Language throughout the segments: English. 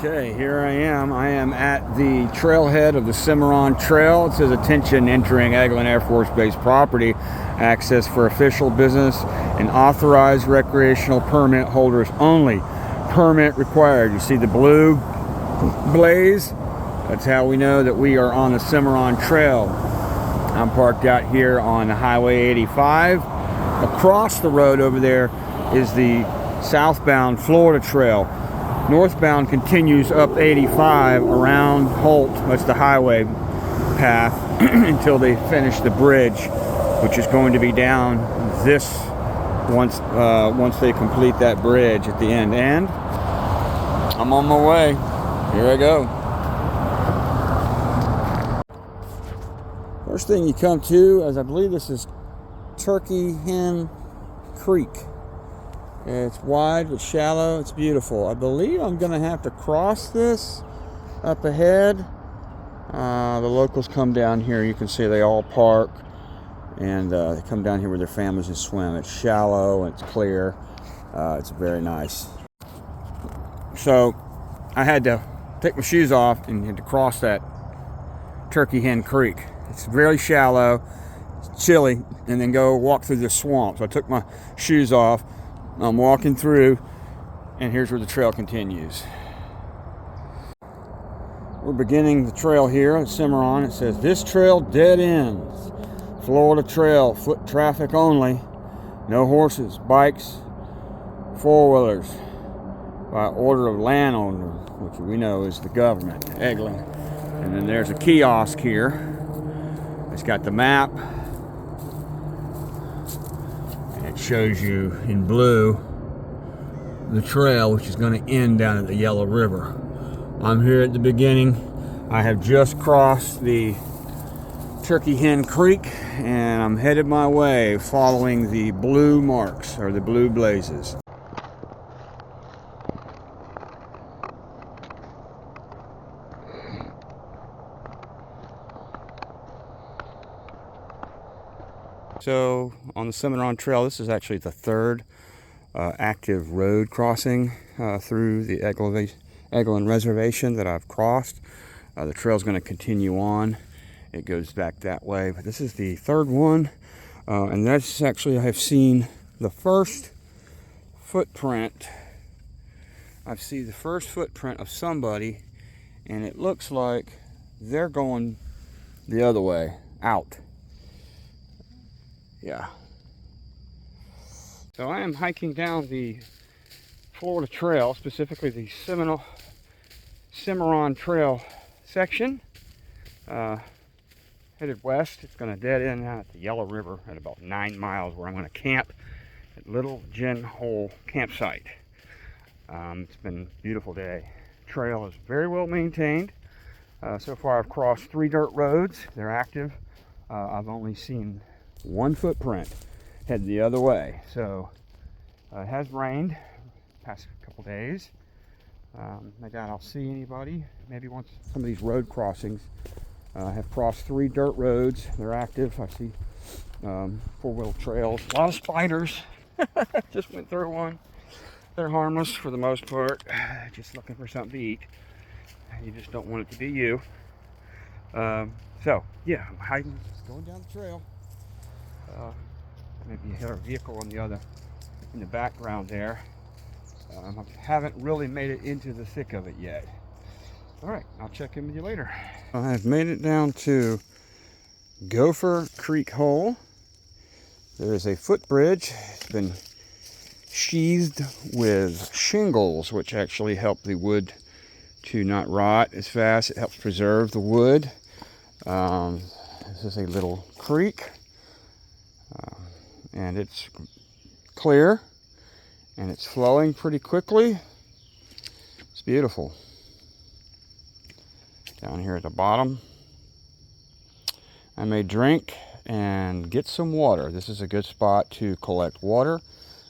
Okay, here I am. I am at the trailhead of the Cimarron Trail. It says attention entering Eglin Air Force Base property. Access for official business and authorized recreational permit holders only. Permit required. You see the blue blaze? That's how we know that we are on the Cimarron Trail. I'm parked out here on Highway 85. Across the road over there is the southbound Florida Trail. Northbound continues up 85 around Holt, that's the highway path, until they finish the bridge, which is going to be down this once they complete that bridge at the end. And I'm on my way. Here I go. First thing you come to, as I believe this is Turkey Hen Creek. It's wide but shallow. It's beautiful. I believe I'm going to have to cross this up ahead. The locals come down here. You can see they all park and they come down here with their families and swim. It's shallow and it's clear. It's very nice. So I had to take my shoes off and had to cross that Turkey Hen Creek. It's very shallow, it's chilly, and then go walk through the swamp. So I took my shoes off. I'm walking through, and here's where the trail continues. We're beginning the trail here at Cimarron. It says, this trail dead ends. Florida Trail, foot traffic only. No horses, bikes, four-wheelers. By order of landowner, which we know is the government, Eglin. And then there's a kiosk here. It's got the map. It shows you in blue the trail, which is going to end down at the Yellow River. I'm here at the beginning. I have just crossed the Turkey Hen Creek and I'm headed my way following the blue marks or the blue blazes. So on the Cimarron Trail, this is actually the third active road crossing through the Eglin Reservation that I've crossed. The trail's going to continue on. It goes back that way, but this is the third one. And that's actually, I have seen the first footprint. I've seen the first footprint of somebody, and it looks like they're going the other way, out. Yeah. So I am hiking down the Florida Trail, specifically the Cimarron Trail section. Headed west. It's going to dead end out at the Yellow River at about 9 miles, where I'm going to camp at Little Gin Hole campsite. It's been a beautiful day. Trail is very well maintained. So far I've crossed 3 dirt roads. They're active. I've only seen one footprint head the other way. So it has rained past couple days. I doubt I'll see anybody. Maybe once some of these road crossings. I have crossed 3 dirt roads. They're active. I see 4-wheel trails. A lot of spiders. Just went through one. They're harmless for the most part. Just looking for something to eat. You just don't want it to be you. So yeah, I'm hiding, going down the trail. Maybe a vehicle on in the background there. I haven't really made it into the thick of it yet. All right, I'll check in with you later. I've made it down to Gopher Creek Hole. There is a footbridge. It's been sheathed with shingles, which actually help the wood to not rot as fast. It helps preserve the wood. This is a little creek. And it's clear and it's flowing pretty quickly. It's beautiful. Down here at the bottom, I may drink and get some water. This is a good spot to collect water.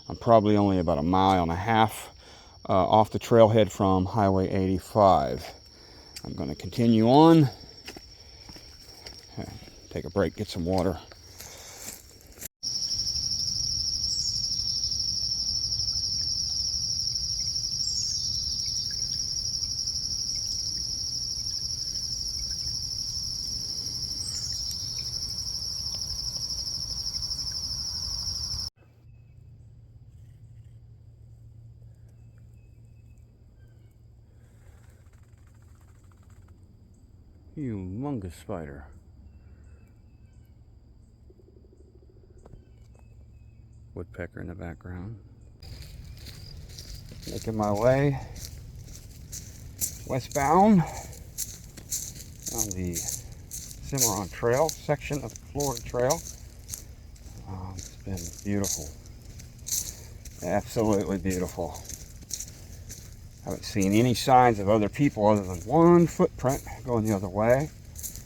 I'm probably only about 1.5 miles off the trailhead from Highway 85. I'm going to continue on, take a break, get some water. Humongous spider. Woodpecker in the background. Making my way westbound on the Cimarron Trail section of the Florida Trail. It's been beautiful. Absolutely beautiful. Haven't seen any signs of other people other than one footprint going the other way.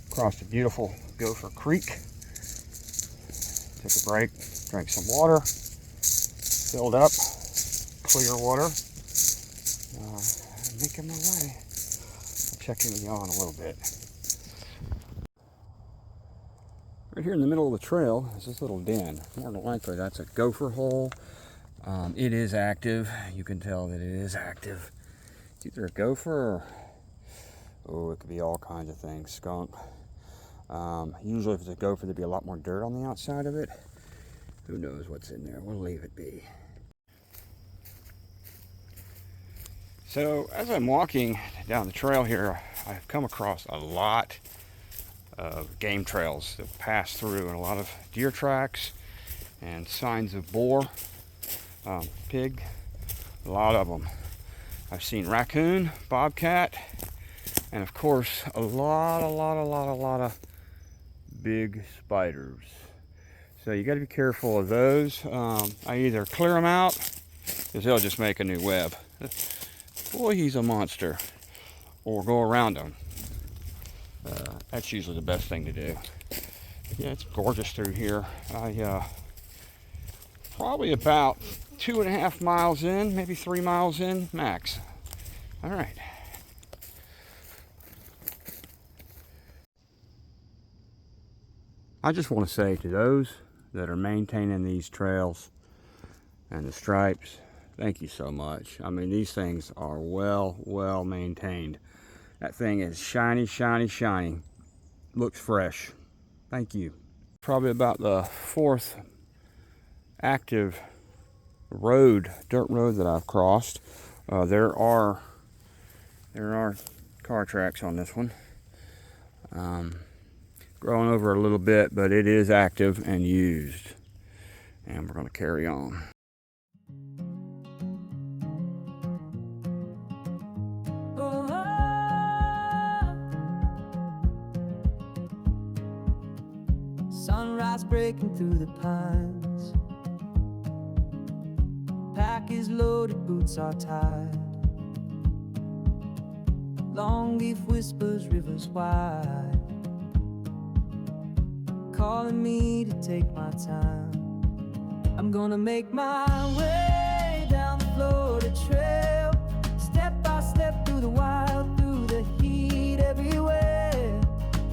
Crossed a beautiful Gopher Creek. Took a break, drank some water, filled up, clear water. Making my way. I'll check in with y'all in a little bit. Right here in the middle of the trail is this little den. More than likely that's a gopher hole. It is active. You can tell that it is active. It's either a gopher or it could be all kinds of things. Skunk. Usually if it's a gopher there'd be a lot more dirt on the outside of it. Who knows what's in there? We'll leave it be. So as I'm walking down the trail here, I've come across a lot of game trails that pass through, and a lot of deer tracks and signs of boar, pig, a lot of them. I've seen raccoon, bobcat, and of course a lot of big spiders. So you got to be careful of those. I either clear them out because they'll just make a new web. Boy, he's a monster. Or go around them. That's usually the best thing to do. Yeah, it's gorgeous through here. I probably about 2.5 miles in, maybe 3 miles in max. All right. I just want to say to those that are maintaining these trails and the stripes, thank you so much. I mean, these things are well maintained. That thing is shiny. Looks fresh. Thank you. Probably about the 4th active road, dirt road that I've crossed. There are car tracks on this one. Growing over a little bit, but it is active and used. And we're going to carry on. Sunrise breaking through the pines. Pack is loaded, boots are tied. Long leaf whispers rivers wide, calling me to take my time. I'm gonna make my way down the Florida Trail, step by step through the wild, through the heat everywhere.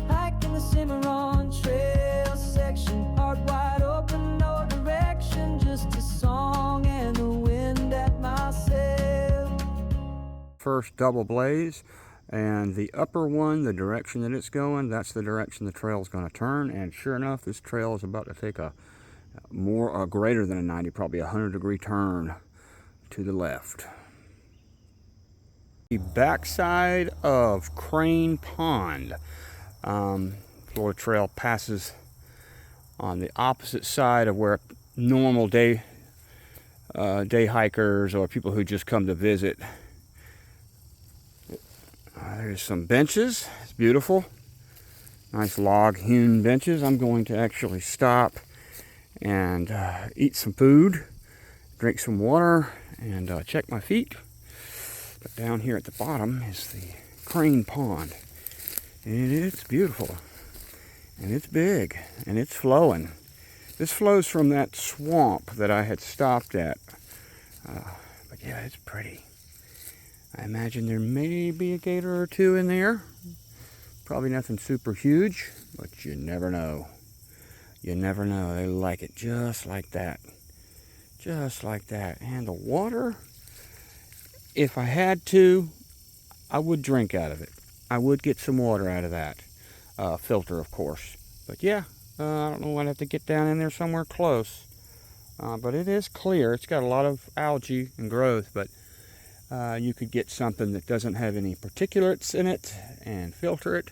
Hiking the Cimarron Trail section, heart wide open, no direction, just a song and the wind at my sail. First double blaze, and the upper one, the direction that it's going, that's the direction the trail is going to turn. And sure enough, this trail is about to take a greater than a 90, probably a 100-degree turn to the left. The backside of Crane Pond. Florida Trail passes on the opposite side of where normal day hikers or people who just come to visit. There's some benches. It's beautiful. Nice log hewn benches. I'm going to actually stop and eat some food, drink some water, and check my feet. But down here at the bottom is the Crane Pond. And it's beautiful. And it's big. And it's flowing. This flows from that swamp that I had stopped at. But yeah, it's pretty. I imagine there may be a gator or two in there. Probably nothing super huge, but you never know. You never know. They like it just like that. Just like that. And the water, if I had to, I would drink out of it. I would get some water out of that. Filter, of course. But yeah, I don't know. I'd have to get down in there somewhere close. But it is clear. It's got a lot of algae and growth, but you could get something that doesn't have any particulates in it and filter it,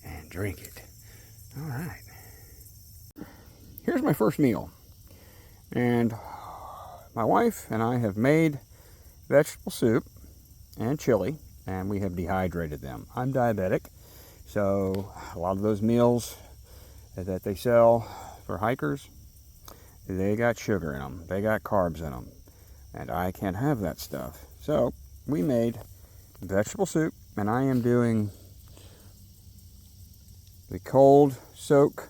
and drink it. All right. Here's my first meal. And my wife and I have made vegetable soup and chili, and we have dehydrated them. I'm diabetic, so a lot of those meals that they sell for hikers, they got sugar in them, they got carbs in them, and I can't have that stuff. So we made vegetable soup, and I am doing the cold soak.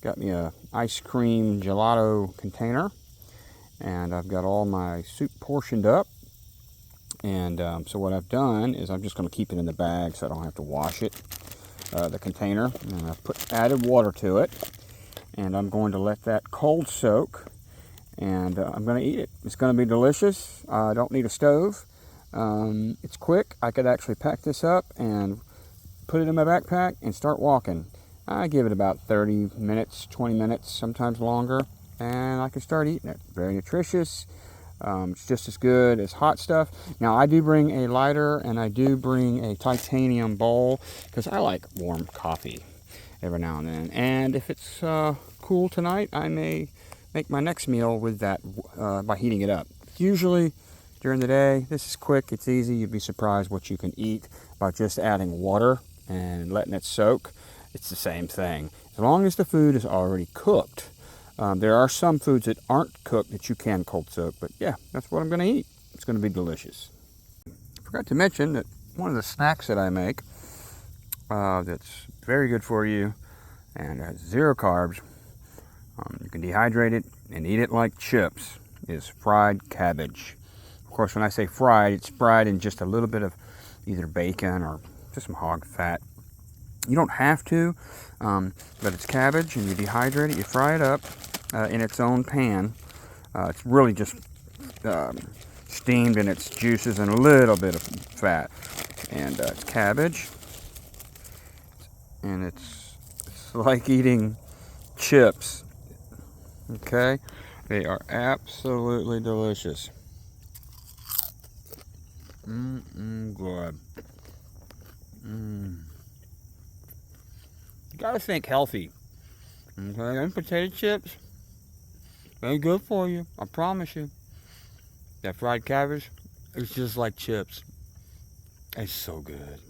Got me a ice cream gelato container, and I've got all my soup portioned up. And so what I've done is I'm just going to keep it in the bag so I don't have to wash it, the container. And I've added water to it, and I'm going to let that cold soak, and I'm going to eat it. It's going to be delicious. I don't need a stove. It's quick. I could actually pack this up and put it in my backpack and start walking. I give it about 30 minutes, 20 minutes, sometimes longer, and I can start eating it. Very nutritious. It's just as good as hot stuff. Now, I do bring a lighter, and I do bring a titanium bowl because I like warm coffee every now and then. And if it's cool tonight, I may make my next meal with that by heating it up. Usually during the day, this is quick, it's easy. You'd be surprised what you can eat by just adding water and letting it soak. It's the same thing. As long as the food is already cooked. There are some foods that aren't cooked that you can cold soak, but yeah, that's what I'm going to eat. It's going to be delicious. I forgot to mention that one of the snacks that I make that's very good for you and has 0 carbs, you can dehydrate it and eat it like chips, is fried cabbage. Of course, when I say fried, it's fried in just a little bit of either bacon or just some hog fat. You don't have to, but it's cabbage, and you dehydrate it, you fry it up in its own pan. It's really just steamed in its juices and a little bit of fat. And it's cabbage, and it's like eating chips, okay? They are absolutely delicious. Good. You gotta think healthy. Okay, and potato chips, they're good for you, I promise you. That fried cabbage, it's just like chips. It's so good.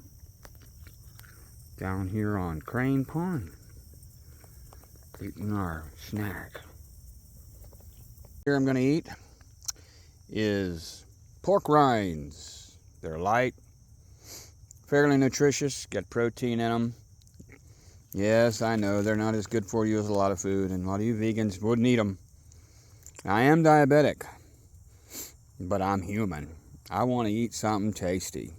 Down here on Crane Pond, eating our snack. Here I'm gonna eat is pork rinds. They're light, fairly nutritious, got protein in them. Yes, I know, they're not as good for you as a lot of food, and a lot of you vegans wouldn't eat them. I am diabetic, but I'm human. I want to eat something tasty.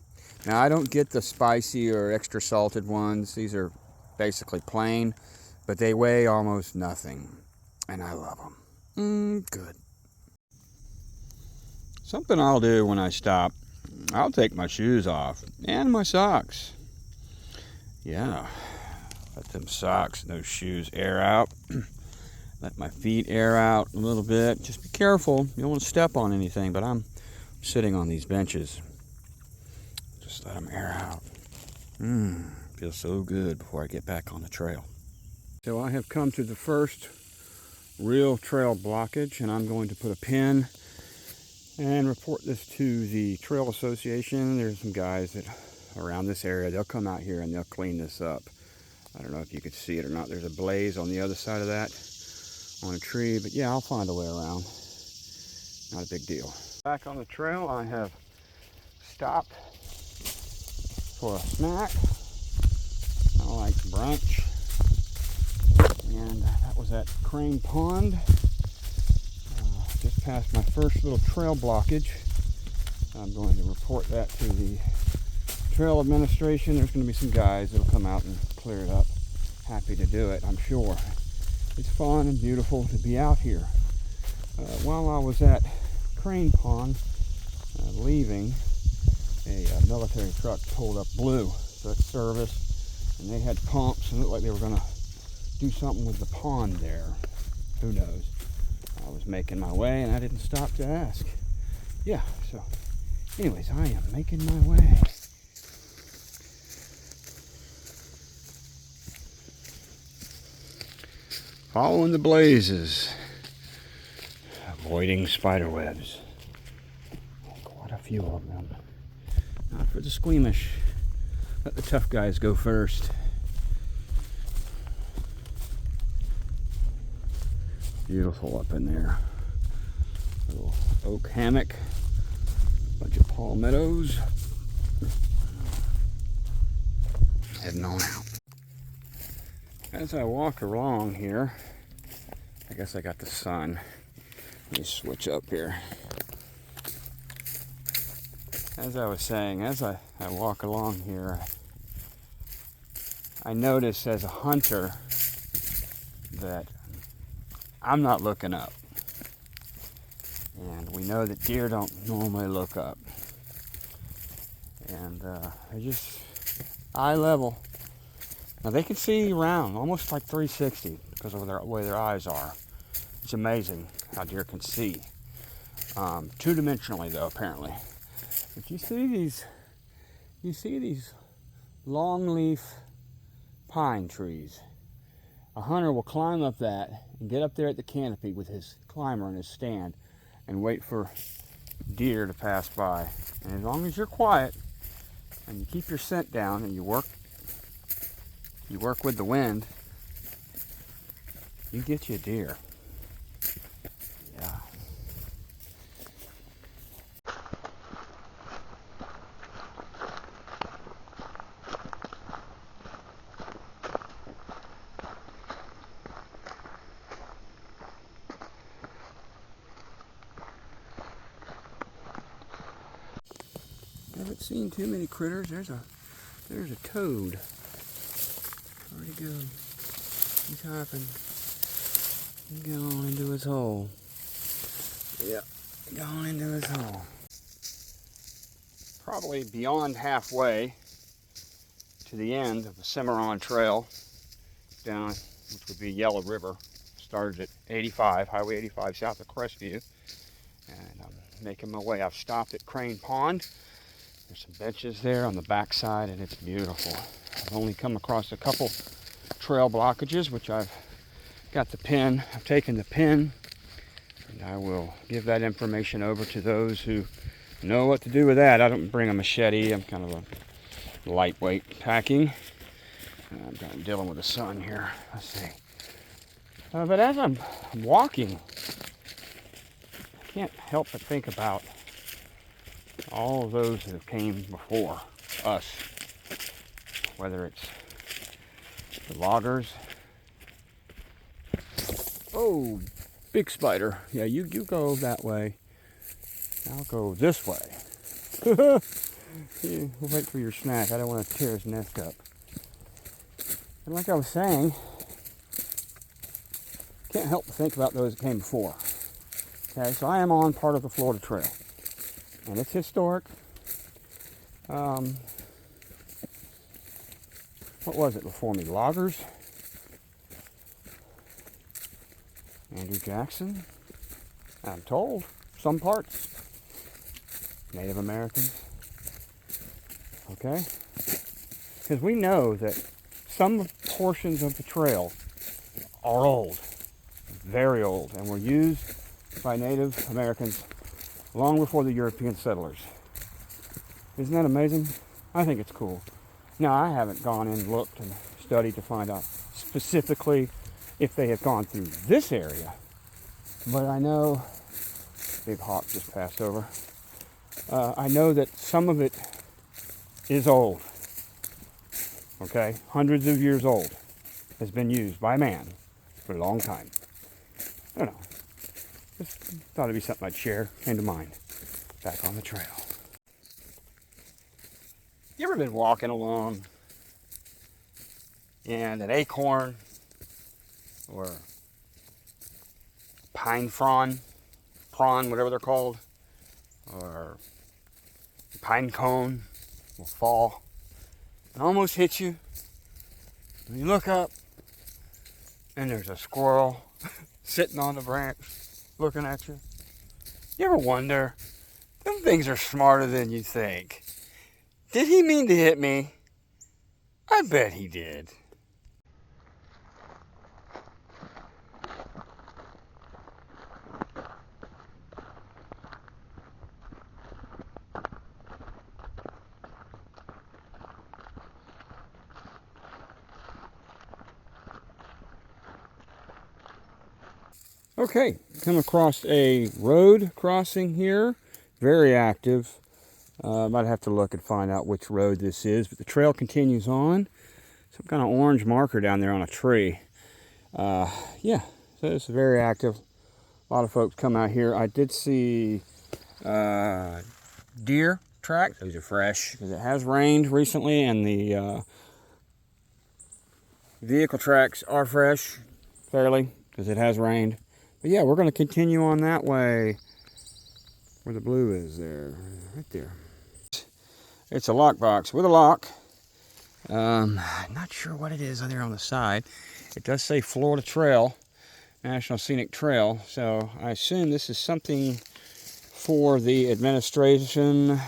Now, I don't get the spicy or extra salted ones. These are basically plain, but they weigh almost nothing, and I love them. Good. Something I'll do when I stop, I'll take my shoes off and my socks. Yeah. Let them socks and those shoes air out. Let my feet air out a little bit. Just be careful. You don't want to step on anything, but I'm sitting on these benches. Just let them air out. Feels so good before I get back on the trail. So I have come to the first real trail blockage, and I'm going to put a pin and report this to the Trail Association. There's some guys that around this area, they'll come out here and they'll clean this up. I don't know if you can see it or not. There's a blaze on the other side of that on a tree, but yeah, I'll find a way around. Not a big deal. Back on the trail, I have stopped for a snack. I like brunch. And that was at Crane Pond. Just past my first little trail blockage. I'm going to report that to the Trail Administration. There's going to be some guys that'll come out and clear it up. Happy to do it, I'm sure. It's fun and beautiful to be out here. While I was at Crane Pond, leaving, a military truck pulled up blue. So it's service, and they had pumps, and it looked like they were going to do something with the pond there. Who knows? I was making my way, and I didn't stop to ask. Yeah, so anyways, I am making my way. Following the blazes. Avoiding spider webs. Quite a few of them. Not for the squeamish. Let the tough guys go first. Beautiful up in there. Little oak hammock. Bunch of palmettos. Heading on out. As I walk along here, I guess I got the sun. Let me switch up here. As I was saying, as I walk along here, I notice as a hunter that I'm not looking up. And we know that deer don't normally look up. And they're just eye level. Now they can see around, almost like 360 because of the way their eyes are. It's amazing how deer can see. Two-dimensionally though, apparently. If you see these long leaf pine trees, a hunter will climb up that and get up there at the canopy with his climber and his stand and wait for deer to pass by. And as long as you're quiet and you keep your scent down and you work with the wind, you get you a deer. Yeah. Haven't seen too many critters. There's a toad. Where'd he go? He's hopping. He's going into his hole. Yep, going into his hole. Probably beyond halfway to the end of the Cimarron Trail down, which would be Yellow River. Started at 85, Highway 85 south of Crestview. And I'm making my way. I've stopped at Crane Pond. There's some benches there on the backside and it's beautiful. I've only come across a couple trail blockages, which I've got the pin. I've taken the pin and I will give that information over to those who know what to do with that. I don't bring a machete. I'm kind of a lightweight packing. I'm kind of dealing with the sun here. Let's see. But as I'm walking, I can't help but think about all of those who came before us, whether it's the loggers. Oh, big spider. Yeah, you go that way. I'll go this way. We'll wait for your snack. I don't want to tear his nest up. And like I was saying, can't help but think about those that came before. Okay, so I am on part of the Florida Trail. And it's historic. What was it before me? Loggers. Andrew Jackson. I'm told. Some parts. Native Americans. Okay? Because we know that some portions of the trail are old. Very old. And were used by Native Americans long before the European settlers. Isn't that amazing? I think it's cool. Now, I haven't gone in and looked and studied to find out specifically if they have gone through this area, but I know, big hawk just passed over, I know that some of it is old, okay? Hundreds of years old, has been used by man for a long time. I don't know. Just thought it'd be something I'd share. Came to mind. Back on the trail. You ever been walking along and an acorn or pine prawn, whatever they're called, or pine cone will fall and almost hit you? And you look up and there's a squirrel sitting on the branch looking at you. You ever wonder, them things are smarter than you think. Did he mean to hit me? I bet he did. Okay, come across a road crossing here. Very active. Might have to look and find out which road this is, but the trail continues on. Some kind of orange marker down there on a tree. Yeah, so it's very active. A lot of folks come out here. I did see deer tracks. Those are fresh because it has rained recently, and the vehicle tracks are fresh, fairly, because it has rained. But yeah, we're going to continue on that way where the blue is there, right there. It's a lockbox with a lock. Not sure what it is on there on the side. It does say Florida Trail, National Scenic Trail, so I assume this is something for the administration.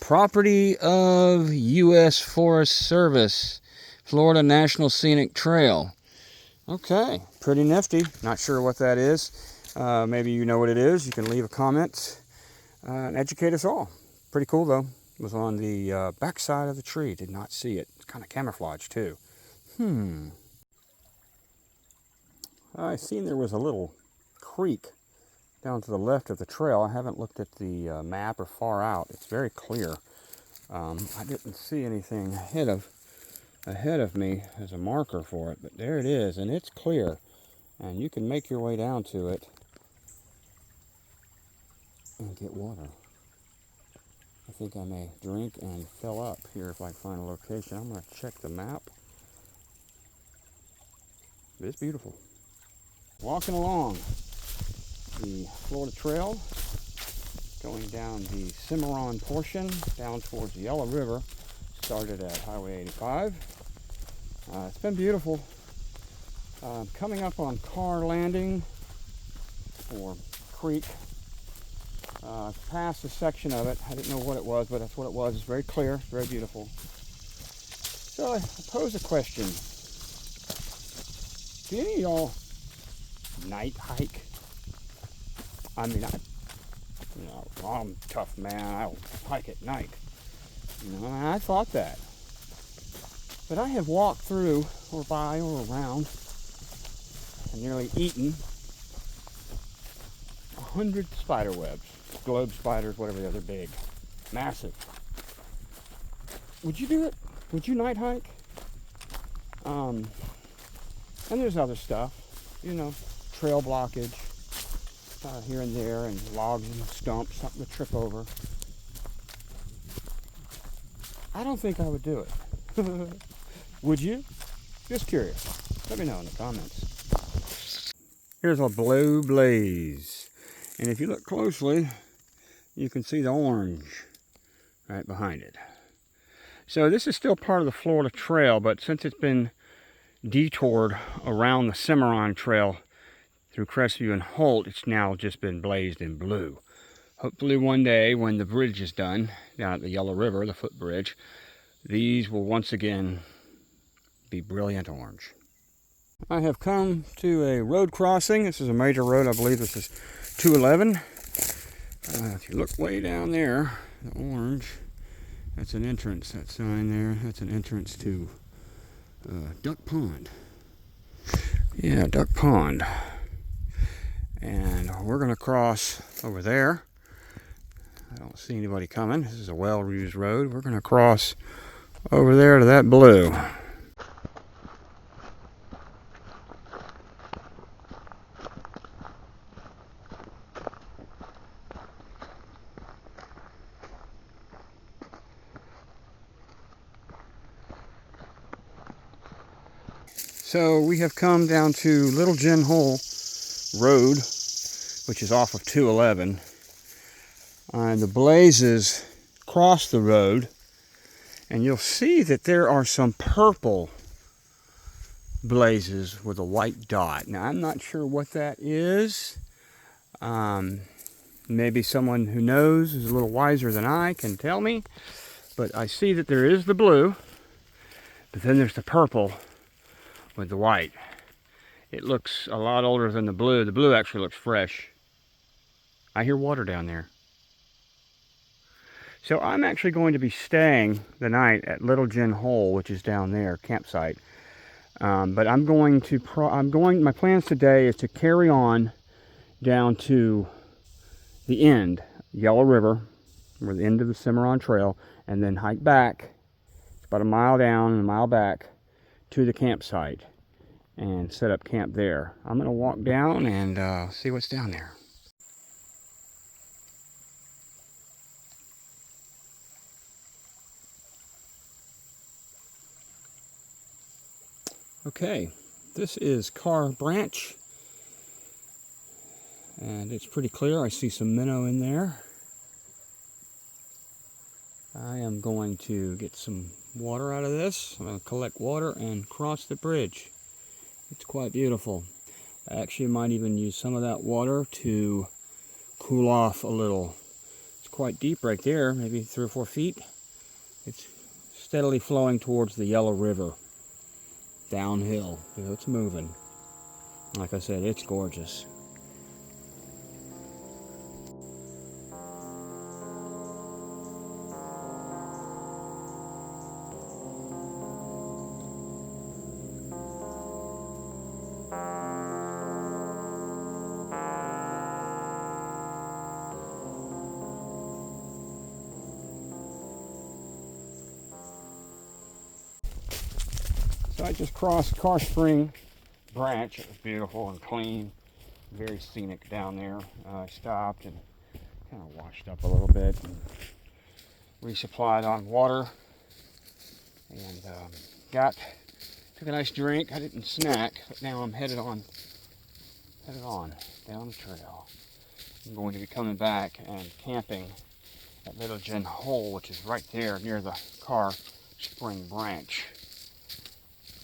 Property of U.S. Forest Service, Florida National Scenic Trail. Okay, pretty nifty. Not sure what that is. Maybe you know what it is. You can leave a comment and educate us all. Pretty cool though. It was on the back side of the tree. Did not see it. It's kind of camouflaged too. I seen there was a little creek down to the left of the trail. I haven't looked at the map or far out. It's very clear. I didn't see anything ahead of me as a marker for it, but there it is, and it's clear, and you can make your way down to it and get water. I think I may drink and fill up here if I find a location. I'm going to check the map. It's beautiful. Walking along the Florida Trail, going down the Cimarron portion, down towards the Yellow River. Started at Highway 85. It's been beautiful. Coming up on Car Landing, or Creek. Past a section of it. I didn't know what it was, but that's what it was. It's very clear, very beautiful. So I pose a question. Do any of y'all night hike? I mean, I'm a tough man. I'll hike at night. And I thought that. But I have walked through, or by, or around, and nearly eaten 100 spider webs. Globe spiders, whatever they are, they're big. Massive. Would you do it? Would you night hike? And there's other stuff. Trail blockage here and there, and logs and stumps, something to trip over. I don't think I would do it. Would you? Just curious. Let me know in the comments. Here's a blue blaze. And if you look closely, you can see the orange right behind it. So this is still part of the Florida Trail, but since it's been detoured around the Cimarron Trail through Crestview and Holt, it's now just been blazed in blue. Hopefully one day when the bridge is done down at the Yellow River, the footbridge, these will once again be brilliant orange. I have come to a road crossing. This is a major road. I believe this is 211. If you look way down there, the orange, that's an entrance. That sign there, that's an entrance to Duck Pond. Yeah, Duck Pond. And we're going to cross over there. I don't see anybody coming. This is a well-used road. We're going to cross over there to that blue. So we have come down to Little Gin Hole Road, which is off of 211. And the blazes cross the road, and you'll see that there are some purple blazes with a white dot. Now I'm not sure what that is. Maybe someone who knows, is a little wiser than I, can tell me. But I see that there is the blue, but then there's the purple with the white. It looks a lot older than the blue. The blue actually looks fresh. I hear water down there. So I'm actually going to be staying the night at Little Gin Hole, which is down there, campsite. But my plans today is to carry on down to the end, Yellow River, or the end of the Cimarron Trail, and then hike back. It's about a mile down and a mile back to the campsite and set up camp there. I'm going to walk down and see what's down there. Okay, this is Carr Branch, and it's pretty clear. I see some minnow in there. I am going to get some water out of this. I'm going to collect water and cross the bridge. It's quite beautiful. I actually might even use some of that water to cool off a little. It's quite deep right there, maybe 3 or 4 feet. It's steadily flowing towards the Yellow River. Downhill. It's moving. Like I said, it's gorgeous. So I just crossed Carr Spring Branch. It was beautiful and clean, very scenic down there. I stopped and kind of washed up a little bit and resupplied on water, and took a nice drink. I didn't snack, but now I'm headed on down the trail. I'm going to be coming back and camping at Little Gin Hole, which is right there near the Carr Spring Branch.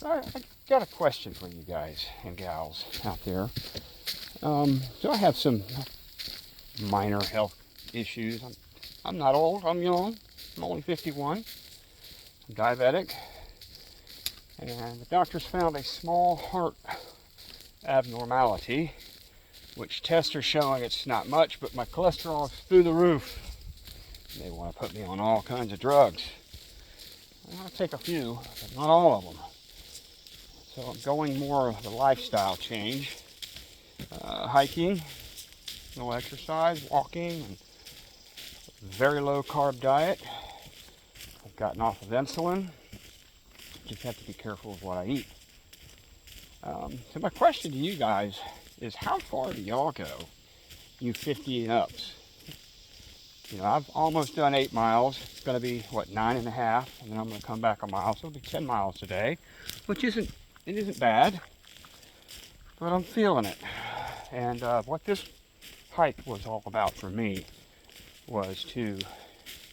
I got a question for you guys and gals out there. So I have some minor health issues. I'm not old, I'm young. I'm only 51. I'm diabetic. And the doctors found a small heart abnormality, which tests are showing it's not much, but my cholesterol is through the roof. They want to put me on all kinds of drugs. I'm going to take a few, but not all of them. So I'm going more of the lifestyle change. Hiking, no exercise, walking, and very low carb diet. I've gotten off of insulin. Just have to be careful of what I eat. So my question to you guys is, how far do y'all go, you 50 and ups? You know, I've almost done 8 miles. It's going to be, what, 9.5, and then I'm going to come back a mile, so it'll be 10 miles today, which isn't bad, but I'm feeling it. And what this hike was all about for me was to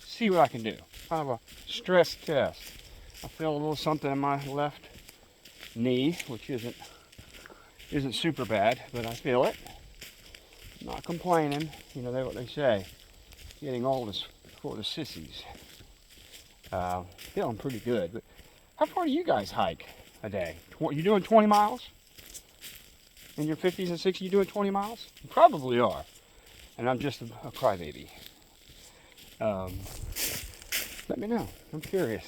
see what I can do. Kind of a stress test. I feel a little something in my left knee, which isn't super bad, but I feel it. I'm not complaining. You know, what they say, getting old is for the sissies. Feeling pretty good. But how far do you guys hike a day? You doing 20 miles? In your 50s and 60s, you doing 20 miles? You probably are. And I'm just a crybaby. Let me know. I'm curious.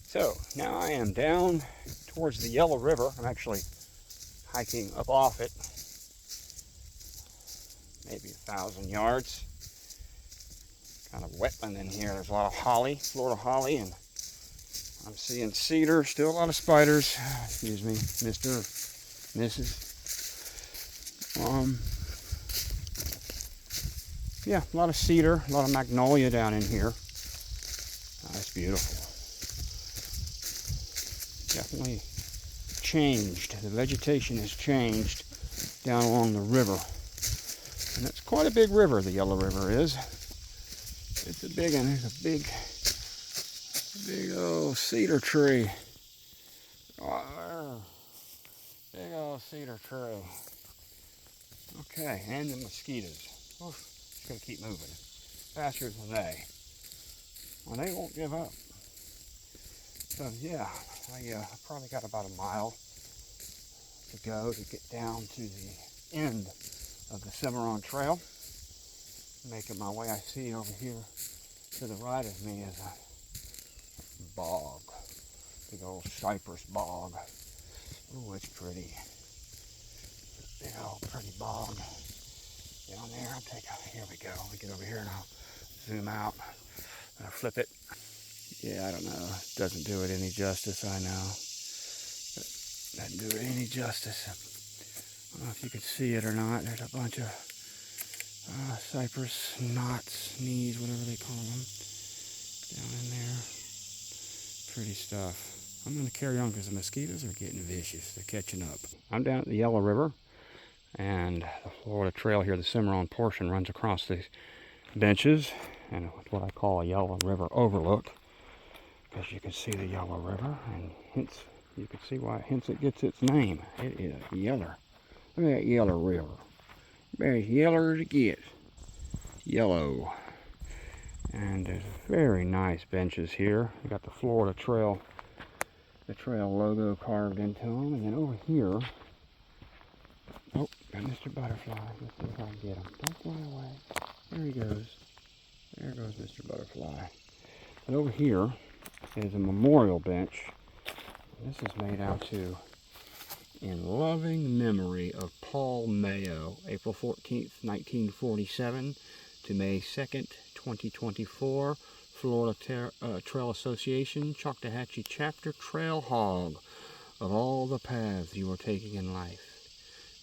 So now I am down towards the Yellow River. I'm actually hiking up off it. Maybe 1,000 yards. Kind of wetland in here. There's a lot of holly, Florida holly, and I'm seeing cedar, still a lot of spiders. Excuse me, Mr. Mrs. Yeah, a lot of cedar, a lot of magnolia down in here. That's beautiful. Definitely changed. The vegetation has changed down along the river. And it's quite a big river, the Yellow River is. It's a big one. There's a big old cedar tree. Big old cedar tree. Okay, and the mosquitoes. Oof, it's going to keep moving faster than they. Well, they won't give up. So yeah, I probably got about a mile to go to get down to the end of the Cimarron Trail. Making my way, I see over here to the right of me is a bog, big old cypress bog. Oh, it's pretty. big old pretty bog down there. Here we go. We get over here and I'll zoom out. I'll flip it. Yeah, I don't know. Doesn't do it any justice, I know. Doesn't do it any justice. I don't know if you can see it or not. There's a bunch of cypress knots, knees, whatever they call them, down in there. Pretty stuff. I'm going to carry on because the mosquitoes are getting vicious. They're catching up. I'm down at the Yellow River, and the Florida Trail here, the Cimarron portion, runs across these benches, and what I call a Yellow River overlook, because you can see the Yellow River, and hence you can see why it gets its name. It is yeller. Look at that Yellow River. About as yeller as it gets. Yellow. And there's very nice benches here. We got the Florida Trail, the trail logo carved into them. And then over here, oh, got Mr. Butterfly. Let's see if I can get him. Don't fly away. There he goes. There goes Mr. Butterfly. And over here is a memorial bench. This is made out to in loving memory of Paul Mayo, April 14th, 1947 to May 2nd, 2024, Florida Trail Association, Choctawhatchee Chapter Trail Hog. Of all the paths you are taking in life,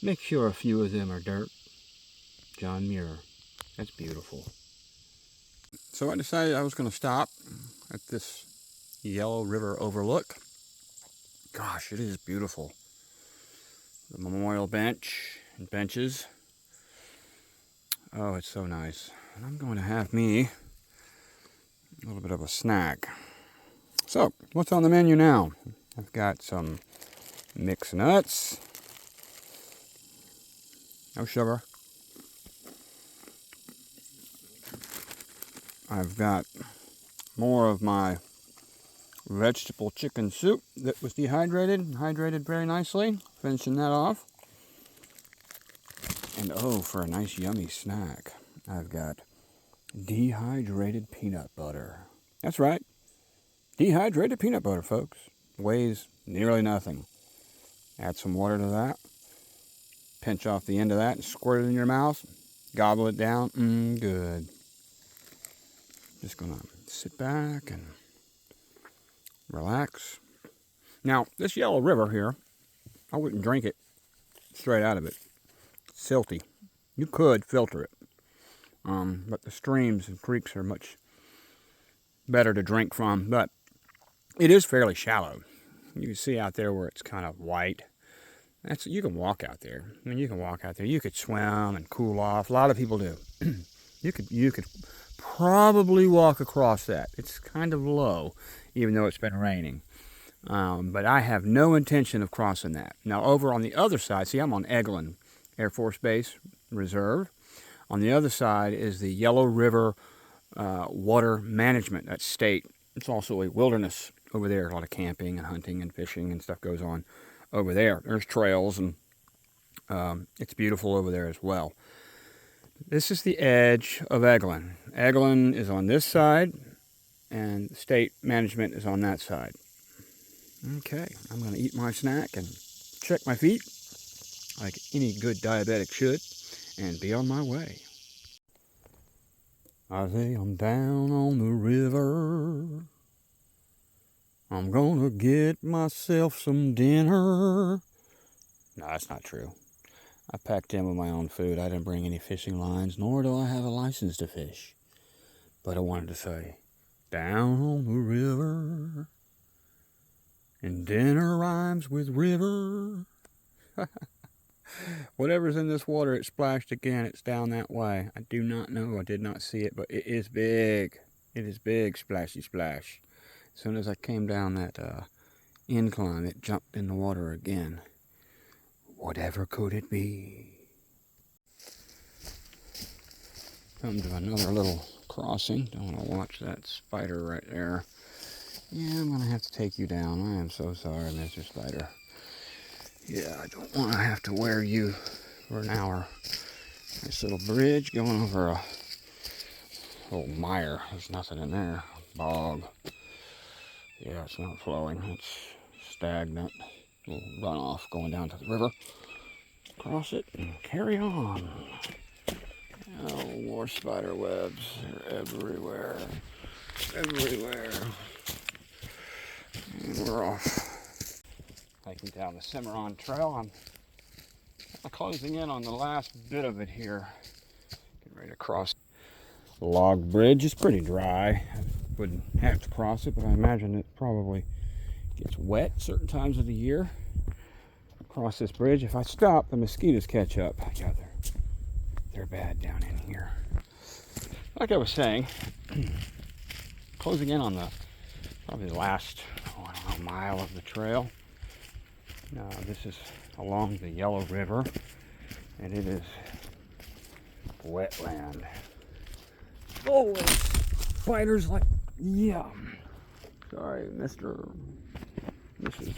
make sure a few of them are dirt. John Muir. That's beautiful. So I decided I was going to stop at this Yellow River overlook. Gosh, it is beautiful. The memorial bench and benches. Oh, it's so nice. And I'm going to have me a little bit of a snack. So, what's on the menu now? I've got some mixed nuts. No sugar. I've got more of my vegetable chicken soup that was hydrated very nicely. Finishing that off. And oh, for a nice yummy snack, I've got dehydrated peanut butter. That's right. Dehydrated peanut butter, folks. Weighs nearly nothing. Add some water to that. Pinch off the end of that and squirt it in your mouth. Gobble it down. Good. Just gonna sit back and relax. Now, this Yellow River here, I wouldn't drink it straight out of it. It's silty. You could filter it. But the streams and creeks are much better to drink from. But it is fairly shallow. You can see out there where it's kind of white. You can walk out there. I mean, you can walk out there. You could swim and cool off. A lot of people do. You could probably walk across that. It's kind of low, even though it's been raining. But I have no intention of crossing that. Now, over on the other side, see, I'm on Eglin Air Force Base Reserve. On the other side is the Yellow River Water Management. That's state. It's also a wilderness over there. A lot of camping and hunting and fishing and stuff goes on over there. There's trails, and it's beautiful over there as well. This is the edge of Eglin. Eglin is on this side, and state management is on that side. Okay, I'm going to eat my snack and check my feet, like any good diabetic should, and be on my way. I say I'm down on the river. I'm gonna get myself some dinner. No, that's not true. I packed in with my own food. I didn't bring any fishing lines, nor do I have a license to fish. But I wanted to say, down on the river, and dinner rhymes with river. Whatever's in this water, it splashed again. It's down that way. I do not know. I did not see it, but it is big. It is big, splashy splash. As soon as I came down that incline, it jumped in the water again. Whatever could it be? Come to another little crossing. Don't want to watch that spider right there. Yeah, I'm going to have to take you down. I am so sorry, Mr. Spider. Yeah, I don't want to have to wear you for an hour. Nice little bridge going over a little mire. There's nothing in there. Bog. Yeah, it's not flowing. It's stagnant. A little runoff going down to the river. cross it and carry on. Oh, more spider webs. They're everywhere. Everywhere. And we're off. Hiking down the Cimarron Trail. I'm closing in on the last bit of it here. Getting ready to cross the log bridge. It's pretty dry. I wouldn't have to cross it, but I imagine it probably gets wet certain times of the year. Across this bridge. If I stop, the mosquitoes catch up. Yeah, they're bad down in here. Like I was saying, closing in on probably the last, I don't know, mile of the trail. This is along the Yellow River, and it is wetland. Oh, spiders like, yeah. Sorry, Mr. Mrs.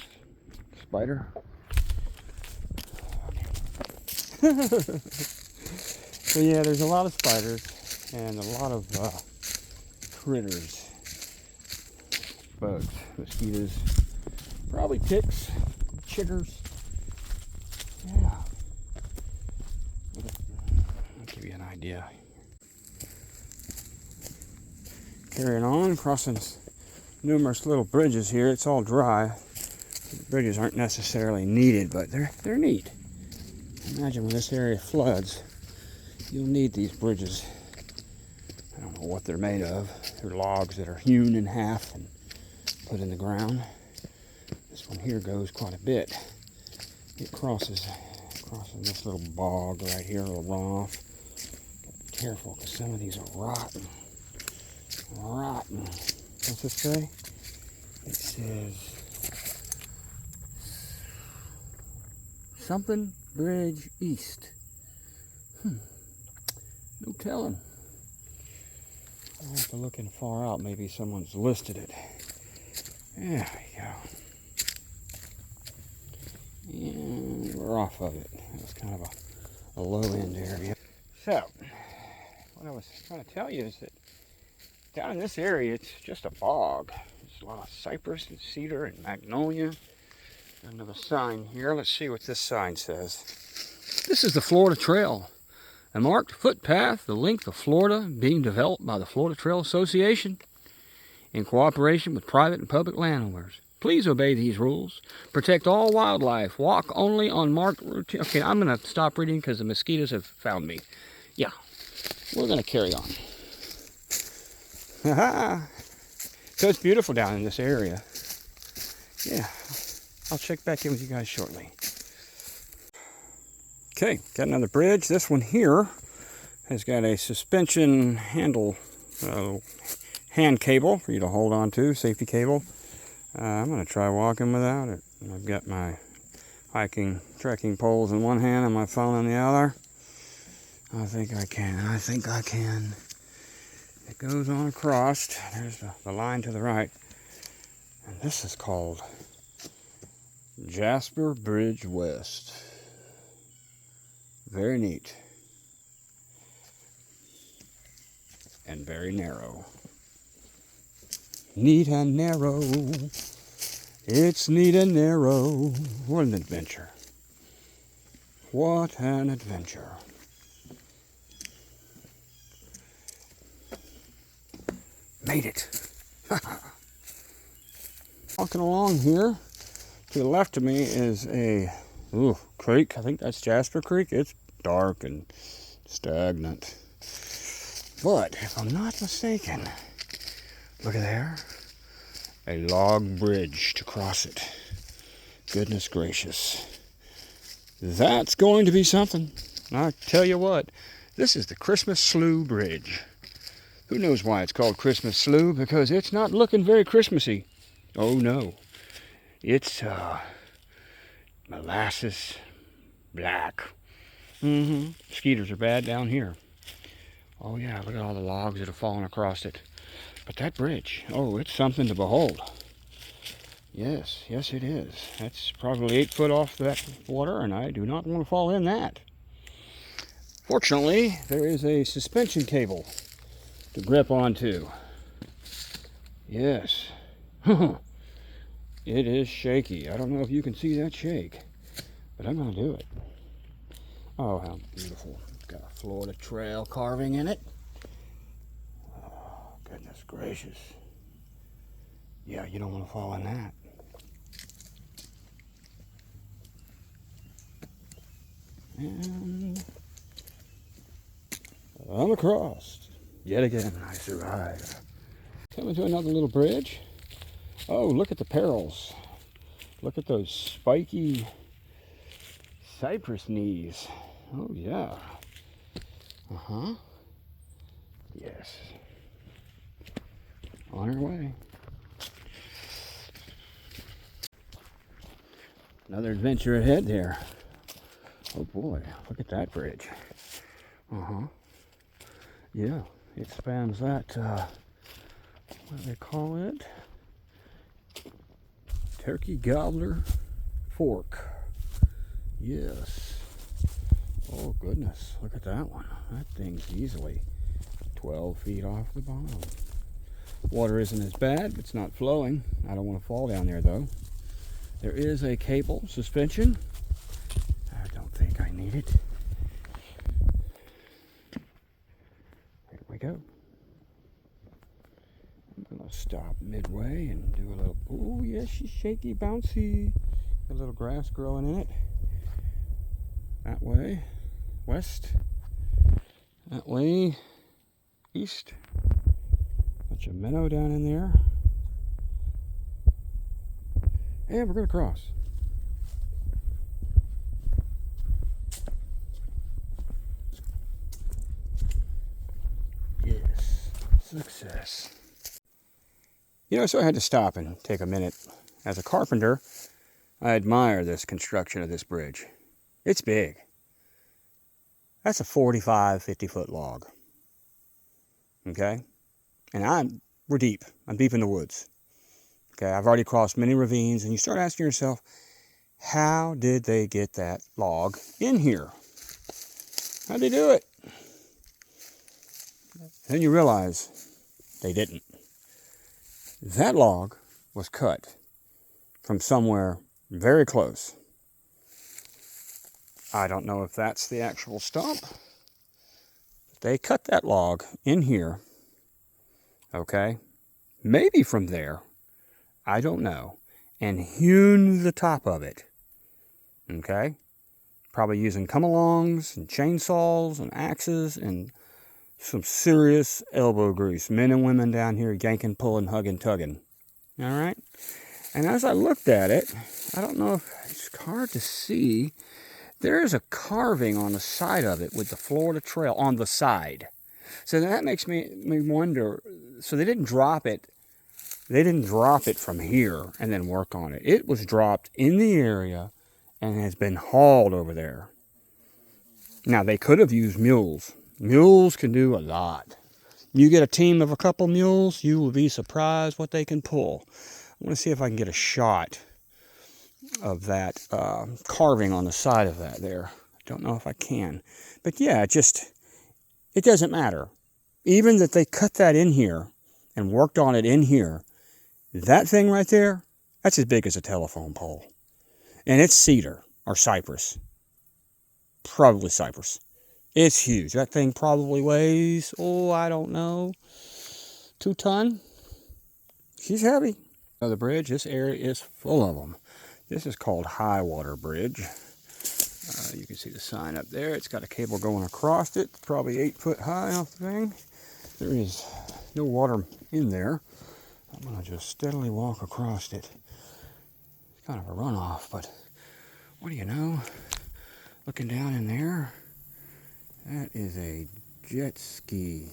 Spider. So yeah, there's a lot of spiders and a lot of critters, bugs, mosquitoes, probably ticks, chiggers. Yeah, I'll give you an idea. Carrying on, crossing numerous little bridges here. It's all dry. The bridges aren't necessarily needed, but they're neat. Imagine when this area floods, you'll need these bridges. I don't know what they're made of. They're logs that are hewn in half and put in the ground. This one here goes quite a bit. It crosses this little bog right here, a little runoff. Be careful, because some of these are rotten. Rotten. What's this say? It says something Bridge East. No telling. I'll have to look in far out. Maybe someone's listed it. There we go. And we're off of it. It was kind of a low-end area. So, what I was trying to tell you is that down in this area, it's just a bog. There's a lot of cypress and cedar and magnolia. Another sign here. Let's see what this sign says. This is the Florida Trail, a marked footpath, the length of Florida, being developed by the Florida Trail Association in cooperation with private and public landowners. Please obey these rules. Protect all wildlife. Walk only on marked route. Okay, I'm going to stop reading because the mosquitoes have found me. Yeah, we're going to carry on. So it's beautiful down in this area. Yeah. I'll check back in with you guys shortly. Okay, got another bridge. This one here has got a suspension handle, hand cable for you to hold on to, safety cable. I'm going to try walking without it. I've got my hiking, trekking poles in one hand and my phone in the other. I think I can. It goes on across. There's the line to the right. And this is called Jasper Bridge West. Very neat. And very narrow. Neat and narrow. It's neat and narrow. What an adventure. What an adventure. Made it. Walking along here. To the left of me is a creek. I think that's Jasper Creek. It's dark and stagnant. But if I'm not mistaken, look at there. A log bridge to cross it. Goodness gracious. That's going to be something. I tell you what, this is the Christmas Slough Bridge. Who knows why it's called Christmas Slough? Because it's not looking very Christmassy. Oh no. It's molasses black. Mosquitoes are bad down here. Oh yeah, look at all the logs that have fallen across it. But that bridge, oh, it's something to behold. Yes it is. That's probably 8 foot off that water, and I do not want to fall in that. Fortunately, there is a suspension cable to grip onto. Yes. It is shaky. I don't know if you can see that shake, but I'm going to do it. Oh, how beautiful. It's got a Florida Trail carving in it. Oh, goodness gracious. Yeah, you don't want to fall in that. And I'm across. Yet again, I survive. Coming to another little bridge. Oh, look at the perils. Look at those spiky cypress knees. Oh, yeah. Uh-huh. Yes. On our way. Another adventure ahead there. Oh boy, look at that bridge. Uh-huh. Yeah, it spans that, what do they call it? Turkey Gobbler Fork. Yes. Oh goodness, look at that one. That thing's easily 12 feet off the bottom. Water isn't as bad, it's not flowing. I don't want to fall down there though. There is a cable suspension. I don't think I need it. Here we go. I'm gonna stop midway and do a little, oh yes, she's shaky, bouncy. A little grass growing in it. That way, west. That way, east. Bunch of meadow down in there. And we're gonna cross. Yes, success. You know, so I had to stop and take a minute. As a carpenter, I admire this construction of this bridge. It's big. That's a 45, 50-foot log. Okay? And we're deep. I'm deep in the woods. Okay, I've already crossed many ravines, and you start asking yourself, how did they get that log in here? How'd they do it? Then you realize they didn't. That log was cut from somewhere very close. I don't know if that's the actual stump. They cut that log in here, okay? Maybe from there, I don't know, and hewn the top of it, okay? Probably using come-alongs and chainsaws and axes and some serious elbow grease. Men and women down here yanking, pulling, hugging, tugging. All right? And as I looked at it, I don't know if it's hard to see, there is a carving on the side of it with the Florida Trail on the side. So that makes me wonder, so they didn't drop it. They didn't drop it from here and then work on it. It was dropped in the area and has been hauled over there. Now, they could have used mules. Mules can do a lot. You get a team of a couple mules, you will be surprised what they can pull. I want to see if I can get a shot of that carving on the side of that there. I don't know if I can. But yeah, it doesn't matter. Even that they cut that in here and worked on it in here, that thing right there, that's as big as a telephone pole. And it's cedar or cypress. Probably cypress. It's huge. That thing probably weighs, I don't know, 2 tons. She's heavy. The bridge, this area is full of them. This is called High Water Bridge. You can see the sign up there. It's got a cable going across it. It's probably 8 foot high off the thing. There is no water in there. I'm going to just steadily walk across it. It's kind of a runoff, but what do you know? Looking down in there, that is a jet ski.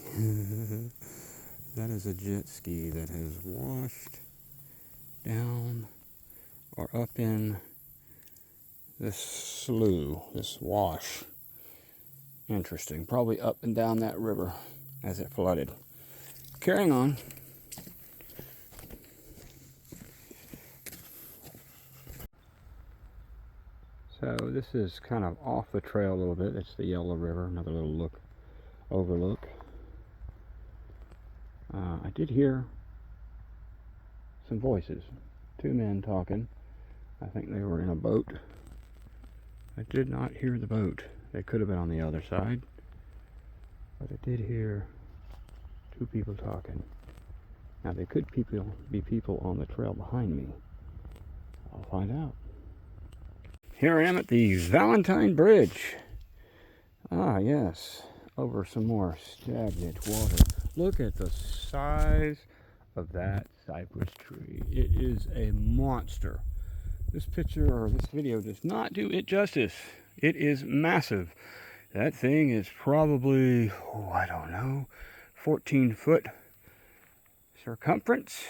That is a jet ski that has washed down or up in this slough, this wash. Interesting. Probably up and down that river as it flooded. Carrying on. So this is kind of off the trail a little bit. It's the Yellow River, another little overlook. I did hear some voices. 2 men talking. I think they were in a boat. I did not hear the boat. They could have been on the other side, but I did hear two people talking. Now they could be people on the trail behind me. I'll find out. Here I am at the Valentine Bridge. Ah, yes, over some more stagnant water. Look at the size of that cypress tree. It is a monster. This picture or this video does not do it justice. It is massive. That thing is probably, oh, I don't know, 14-foot circumference.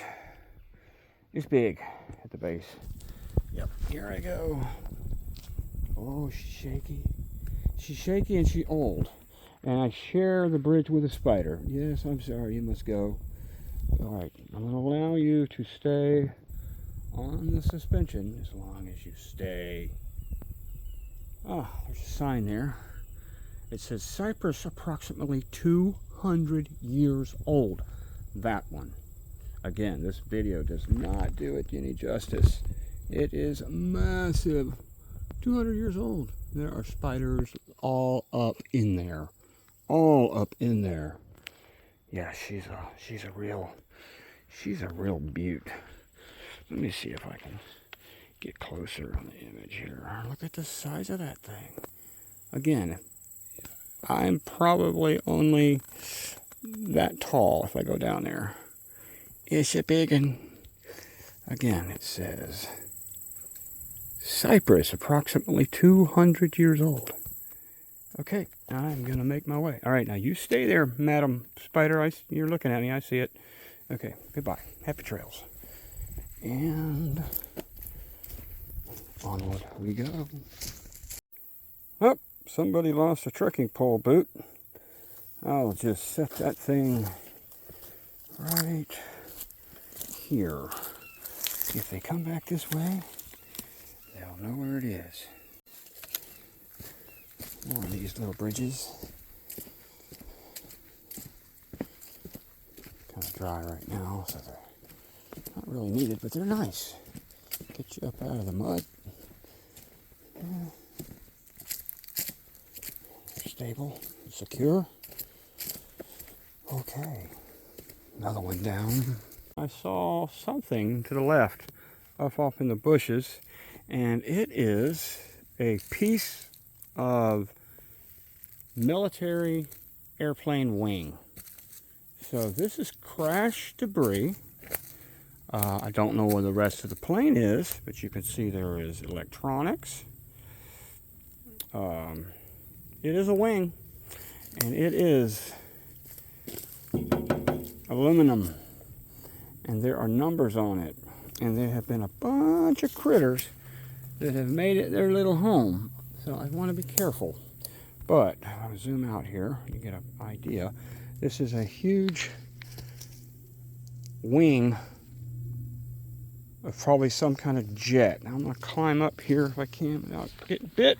It's big at the base. Yep, here I go. Oh, she's shaky. She's shaky and she's old. And I share the bridge with a spider. Yes, I'm sorry, you must go. Alright, I'm going to allow you to stay on the suspension as long as you stay. Ah, there's a sign there. It says cypress approximately 200 years old. That one. Again, this video does not do it any justice. It is massive. 200 years old. There are spiders all up in there. All up in there. Yeah, she's a real beaut. Let me see if I can get closer on the image here. Look at the size of that thing. Again, I'm probably only that tall if I go down there. It's a big one. Again, it says cypress, approximately 200 years old. Okay, I'm gonna make my way. All right, now you stay there, Madam Spider. You're looking at me. I see it. Okay, goodbye. Happy trails. And onward we go. Oh, somebody lost a trekking pole boot. I'll just set that thing right here. If they come back this way, they'll know where it is. One of these little bridges. Kind of dry right now, so they're not really needed, but they're nice. Get you up out of the mud. Stable, secure. Okay, another one down. I saw something to the left, off in the bushes, and it is a piece of military airplane wing. So this is crash debris. I don't know where the rest of the plane is, but you can see there is electronics. It is a wing, and it is aluminum, and there are numbers on it, and there have been a bunch of critters that have made it their little home. So I want to be careful. But I'll zoom out here, you get an idea. This is a huge wing of probably some kind of jet. Now I'm going to climb up here if I can without getting bit.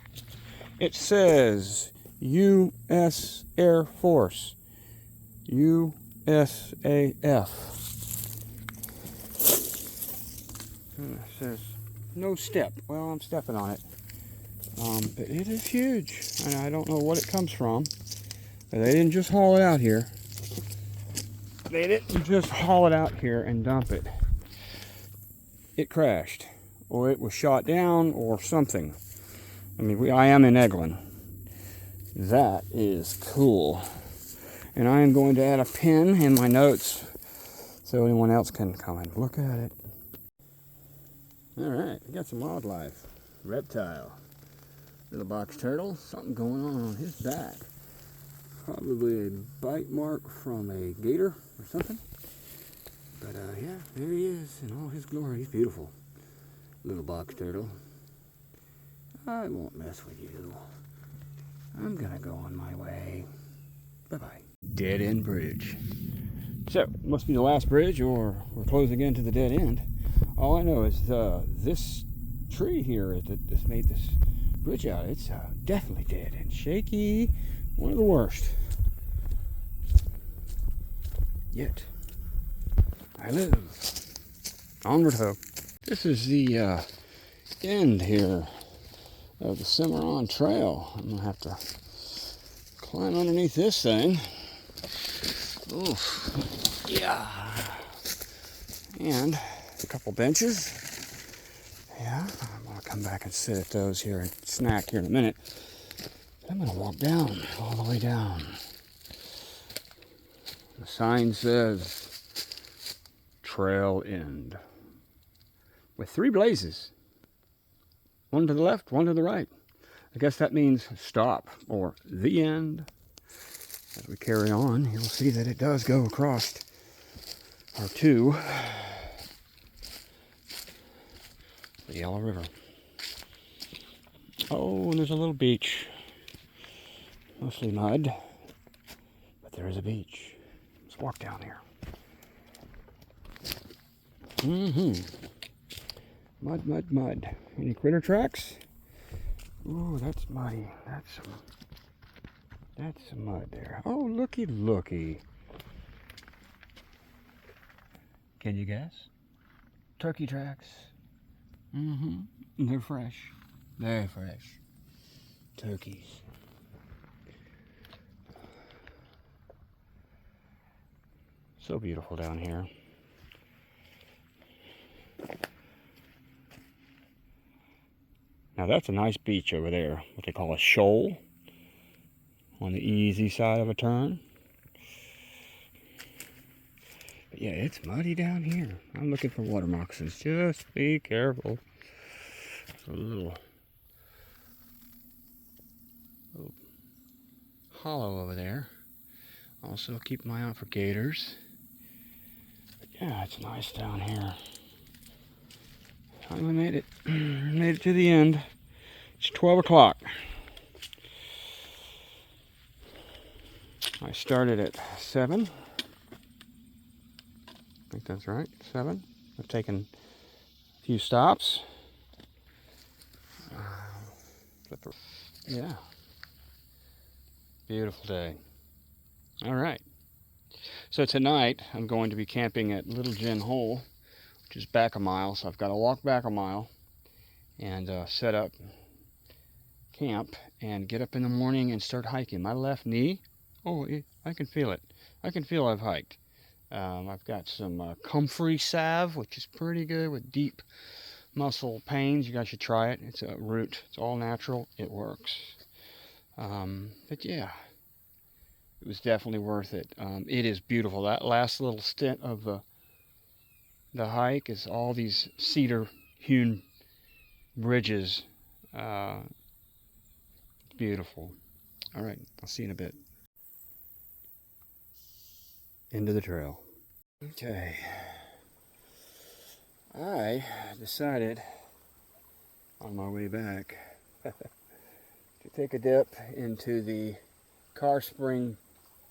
It says U.S. Air Force. USAF. And it says no step. Well, I'm stepping on it. But it is huge, and I don't know what it comes from. But they didn't just haul it out here. They didn't just haul it out here and dump it. It crashed, or it was shot down, or something. I mean, I am in Eglin. That is cool. And I am going to add a pin in my notes so anyone else can come and look at it. All right, we got some wildlife. Reptile. Little box turtle. Something going on his back. Probably a bite mark from a gator or something. But yeah, there he is in all his glory. He's beautiful. Little box turtle. I won't mess with you. I'm gonna go on my way. Bye-bye. Dead end bridge. So, must be the last bridge, or we're closing into the dead end. All I know is this tree here that made this bridge out, it's definitely dead and shaky. One of the worst. Yet, I live. Onward ho. This is the end here of the Cimarron Trail. I'm gonna have to climb underneath this thing. Oof. Yeah. And a couple benches. Yeah, I'm gonna come back and sit at those here and snack here in a minute. I'm gonna walk down, all the way down. The sign says Trail End with 3 blazes. One to the left, one to the right. I guess that means stop or the end. As we carry on, you'll see that it does go across or to the Yellow River. Oh, and there's a little beach. Mostly mud, but there is a beach. Let's walk down here. Mud, mud, mud. Any critter tracks? Ooh, that's muddy. That's some mud there. Oh, looky, looky. Can you guess? Turkey tracks. They're fresh. Very fresh. Turkeys. So beautiful down here. Now that's a nice beach over there, what they call a shoal, on the easy side of a turn. But yeah, it's muddy down here. I'm looking for water moccasins. Just be careful. There's a little hollow over there. Also keep my eye out for gators. But yeah, it's nice down here. Finally made it. Made it to the end. It's 12 o'clock. I started at 7. I think that's right, 7. I've taken a few stops. Yeah. Beautiful day. All right. So tonight I'm going to be camping at Little Gin Hole, which is back a mile. So I've got to walk back a mile and set up camp and get up in the morning and start hiking. My left knee, oh, I can feel it. I can feel I've hiked. I've got some comfrey salve, which is pretty good with deep muscle pains. You guys should try it. It's a root. It's all natural. It works. But yeah, it was definitely worth it. It is beautiful. That last little stint of the hike is all these cedar-hewn bridges. Beautiful. All right, I'll see you in a bit. Into the trail. Okay. I decided on my way back to take a dip into the Car Spring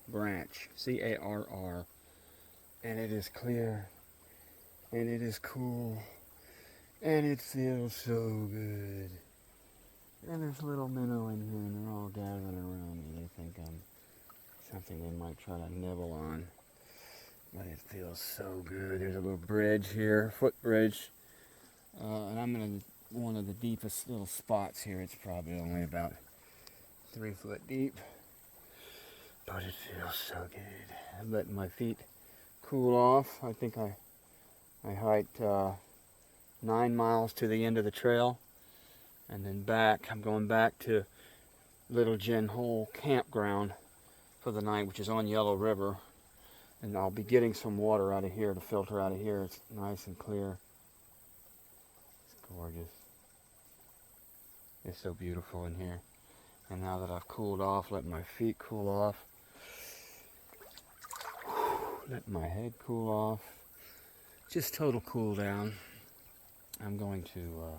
branch, C-A-R-R, and it is clear, and it is cool, and it feels so good. And there's little minnow in here, and they're all gathering around me. They think I'm something they might try to nibble on. But it feels so good. There's a little bridge here, footbridge. And I'm in one of the deepest little spots here. It's probably only about 3 foot deep. But it feels so good. I'm letting my feet cool off. I think I hiked 9 miles to the end of the trail. And then back, I'm going back to Little Gin Hole campground for the night, which is on Yellow River. And I'll be getting some water out of here to filter out of here. It's nice and clear. It's gorgeous. It's so beautiful in here. And now that I've cooled off, let my feet cool off, let my head cool off, just total cool down, I'm going to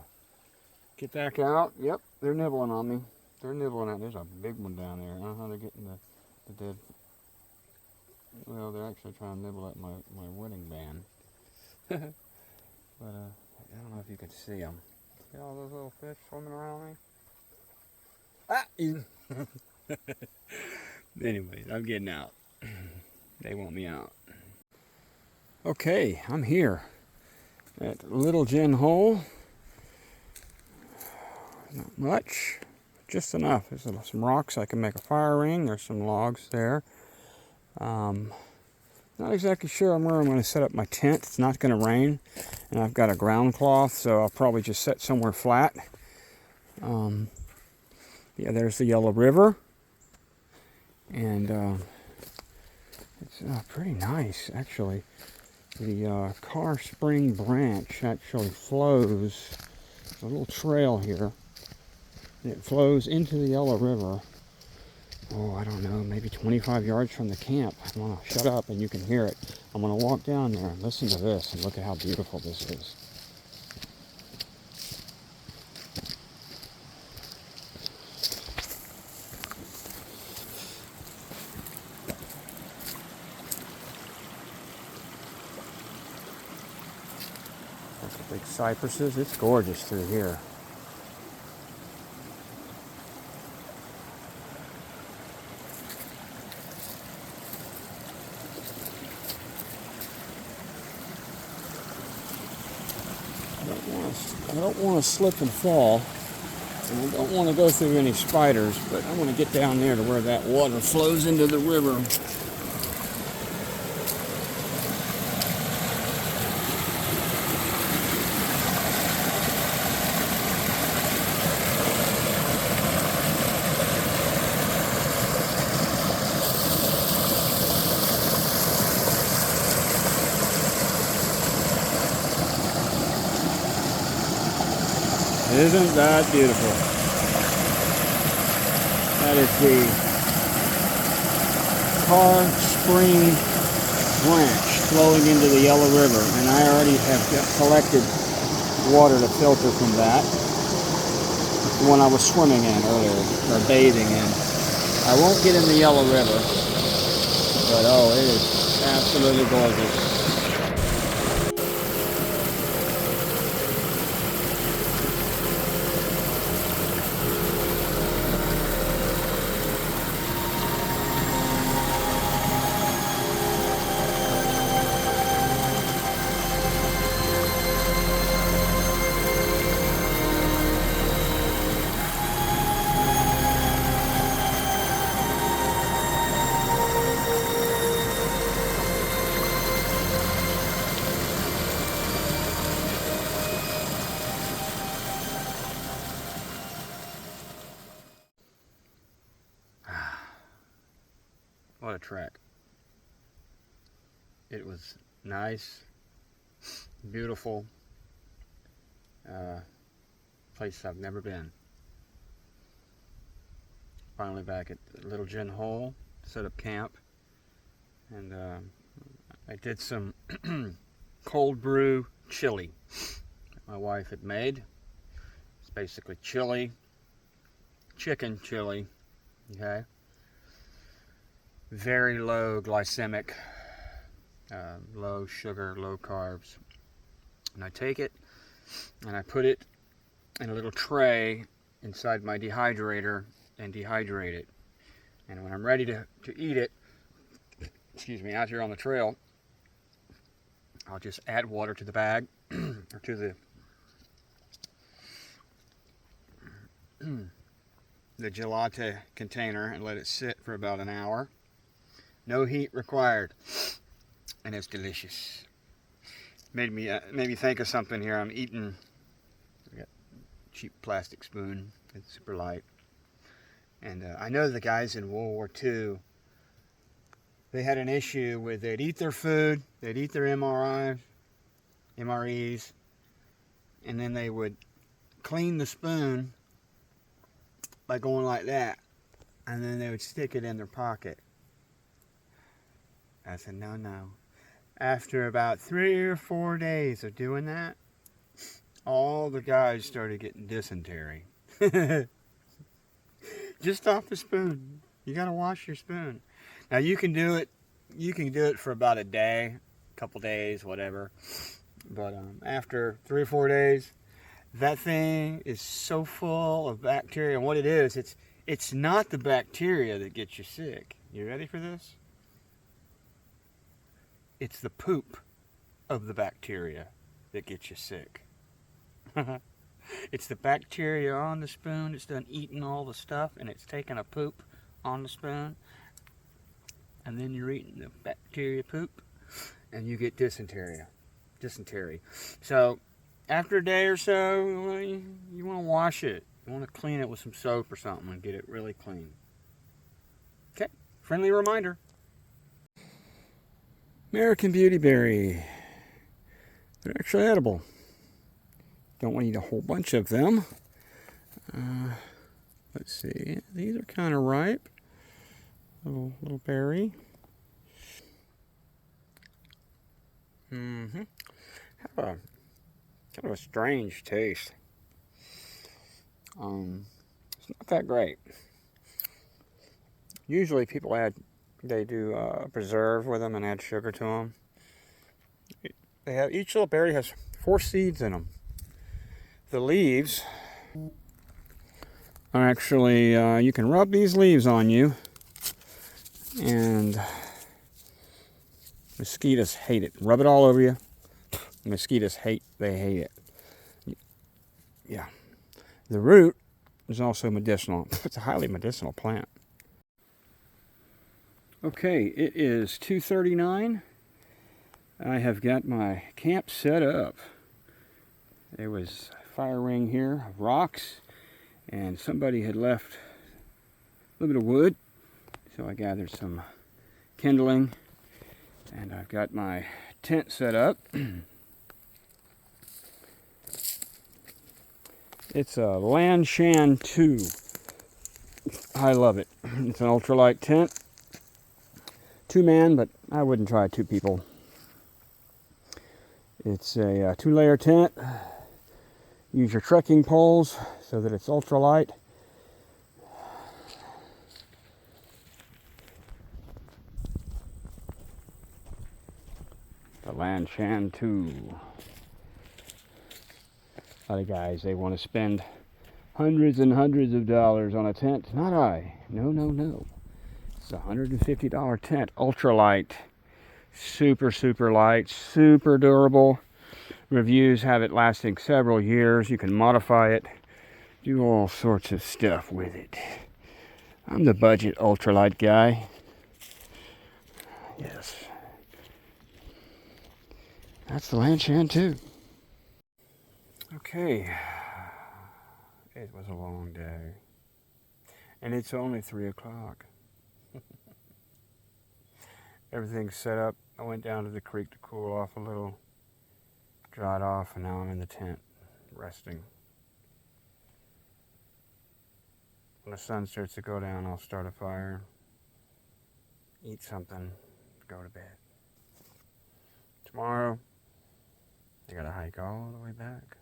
get back out. Yep, they're nibbling on me. They're nibbling out. There's a big one down there. They're getting the dead. Well, they're actually trying to nibble at my wedding band. But I don't know if you can see them. See all those little fish swimming around me? Ah! Anyways, I'm getting out. They want me out. Okay, I'm here at Little Gin Hole. Not much, just enough. There's some rocks I can make a fire ring. There's some logs there. Not exactly sure where I'm going to set up my tent. It's not going to rain, and I've got a ground cloth, so I'll probably just set somewhere flat. Yeah, there's the Yellow River, and it's pretty nice, actually. The Car Spring Branch actually flows. There's a little trail here. It flows into the Yellow River. Oh, I don't know, maybe 25 yards from the camp. I'm going to shut up and you can hear it. I'm going to walk down there and listen to this and look at how beautiful this is. Look at the big cypresses. It's gorgeous through here. I don't want to slip and fall, and I don't want to go through any spiders, but I want to get down there to where that water flows into the river. Isn't that beautiful? That is the Car Spring Branch flowing into the Yellow River, and I already have collected water to filter from that. The one I was swimming in earlier, or bathing in. I won't get in the Yellow River, but oh, it is absolutely gorgeous. What a trek. It was nice, beautiful, place I've never been. Finally back at the Little Gin Hole, set up camp, and I did some cold brew chili that my wife had made. It's basically chili, chicken chili, okay? Very low glycemic, low sugar, low carbs. And I take it and I put it in a little tray inside my dehydrator and dehydrate it. And when I'm ready to eat it, excuse me, out here on the trail, I'll just add water to the bag or to the gelate container and let it sit for about an hour. No heat required, and it's delicious. Made me think of something here. I'm eating. I got a cheap plastic spoon. It's super light, and I know the guys in World War II. They had an issue with they'd eat their food, they'd eat their MREs, and then they would clean the spoon by going like that, and then they would stick it in their pocket. I said, no. After about 3 or 4 days of doing that, all the guys started getting dysentery. Just off the spoon. You gotta wash your spoon. Now you can do it for about a day, a couple days, whatever. But after 3 or 4 days, that thing is so full of bacteria. And what it is, it's not the bacteria that gets you sick. You ready for this? It's the poop of the bacteria that gets you sick. It's the bacteria on the spoon. It's done eating all the stuff, and it's taking a poop on the spoon. And then you're eating the bacteria poop, and you get dysentery. So after a day or so, you want to wash it. You want to clean it with some soap or something and get it really clean. Okay, friendly reminder. American beautyberry. They're actually edible. Don't want to eat a whole bunch of them. Let's see. These are kind of ripe. Little berry. Have a kind of a strange taste. It's not that great. Usually people they do preserve with them and add sugar to them. Each little berry has 4 seeds in them. The leaves are actually, you can rub these leaves on you, and mosquitoes hate it. Rub it all over you. Mosquitoes hate it. Yeah. The root is also medicinal. It's a highly medicinal plant. Okay, it is 2:39. I have got my camp set up. There was a fire ring here of rocks, and somebody had left a little bit of wood, so I gathered some kindling, and I've got my tent set up. It's a Lanshan 2. I love it. It's an ultralight tent. 2-man, but I wouldn't try 2 people. It's a 2-layer tent. Use your trekking poles so that it's ultralight. The Lanshan 2. A lot of guys, they want to spend hundreds and hundreds of dollars on a tent. Not I. No. It's a $150 tent. Ultralight. Super light. Super durable. Reviews have it lasting several years. You can modify it. Do all sorts of stuff with it. I'm the budget ultralight guy. Yes. That's the Lanshan 2. Okay. It was a long day. And it's only 3 o'clock. Everything's set up. I went down to the creek to cool off a little. Dried off, and now I'm in the tent, resting. When the sun starts to go down, I'll start a fire, eat something, go to bed. Tomorrow, I gotta hike all the way back.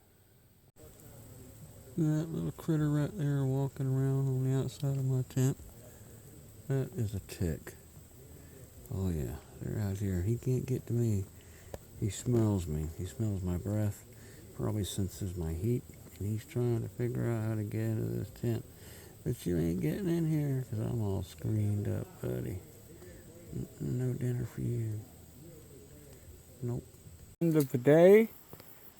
That little critter right there walking around on the outside of my tent, that is a tick. Oh yeah, they're out here. He can't get to me. He smells me. He smells my breath. Probably senses my heat. And he's trying to figure out how to get into this tent. But you ain't getting in here because I'm all screened up, buddy. No dinner for you. Nope. End of the day.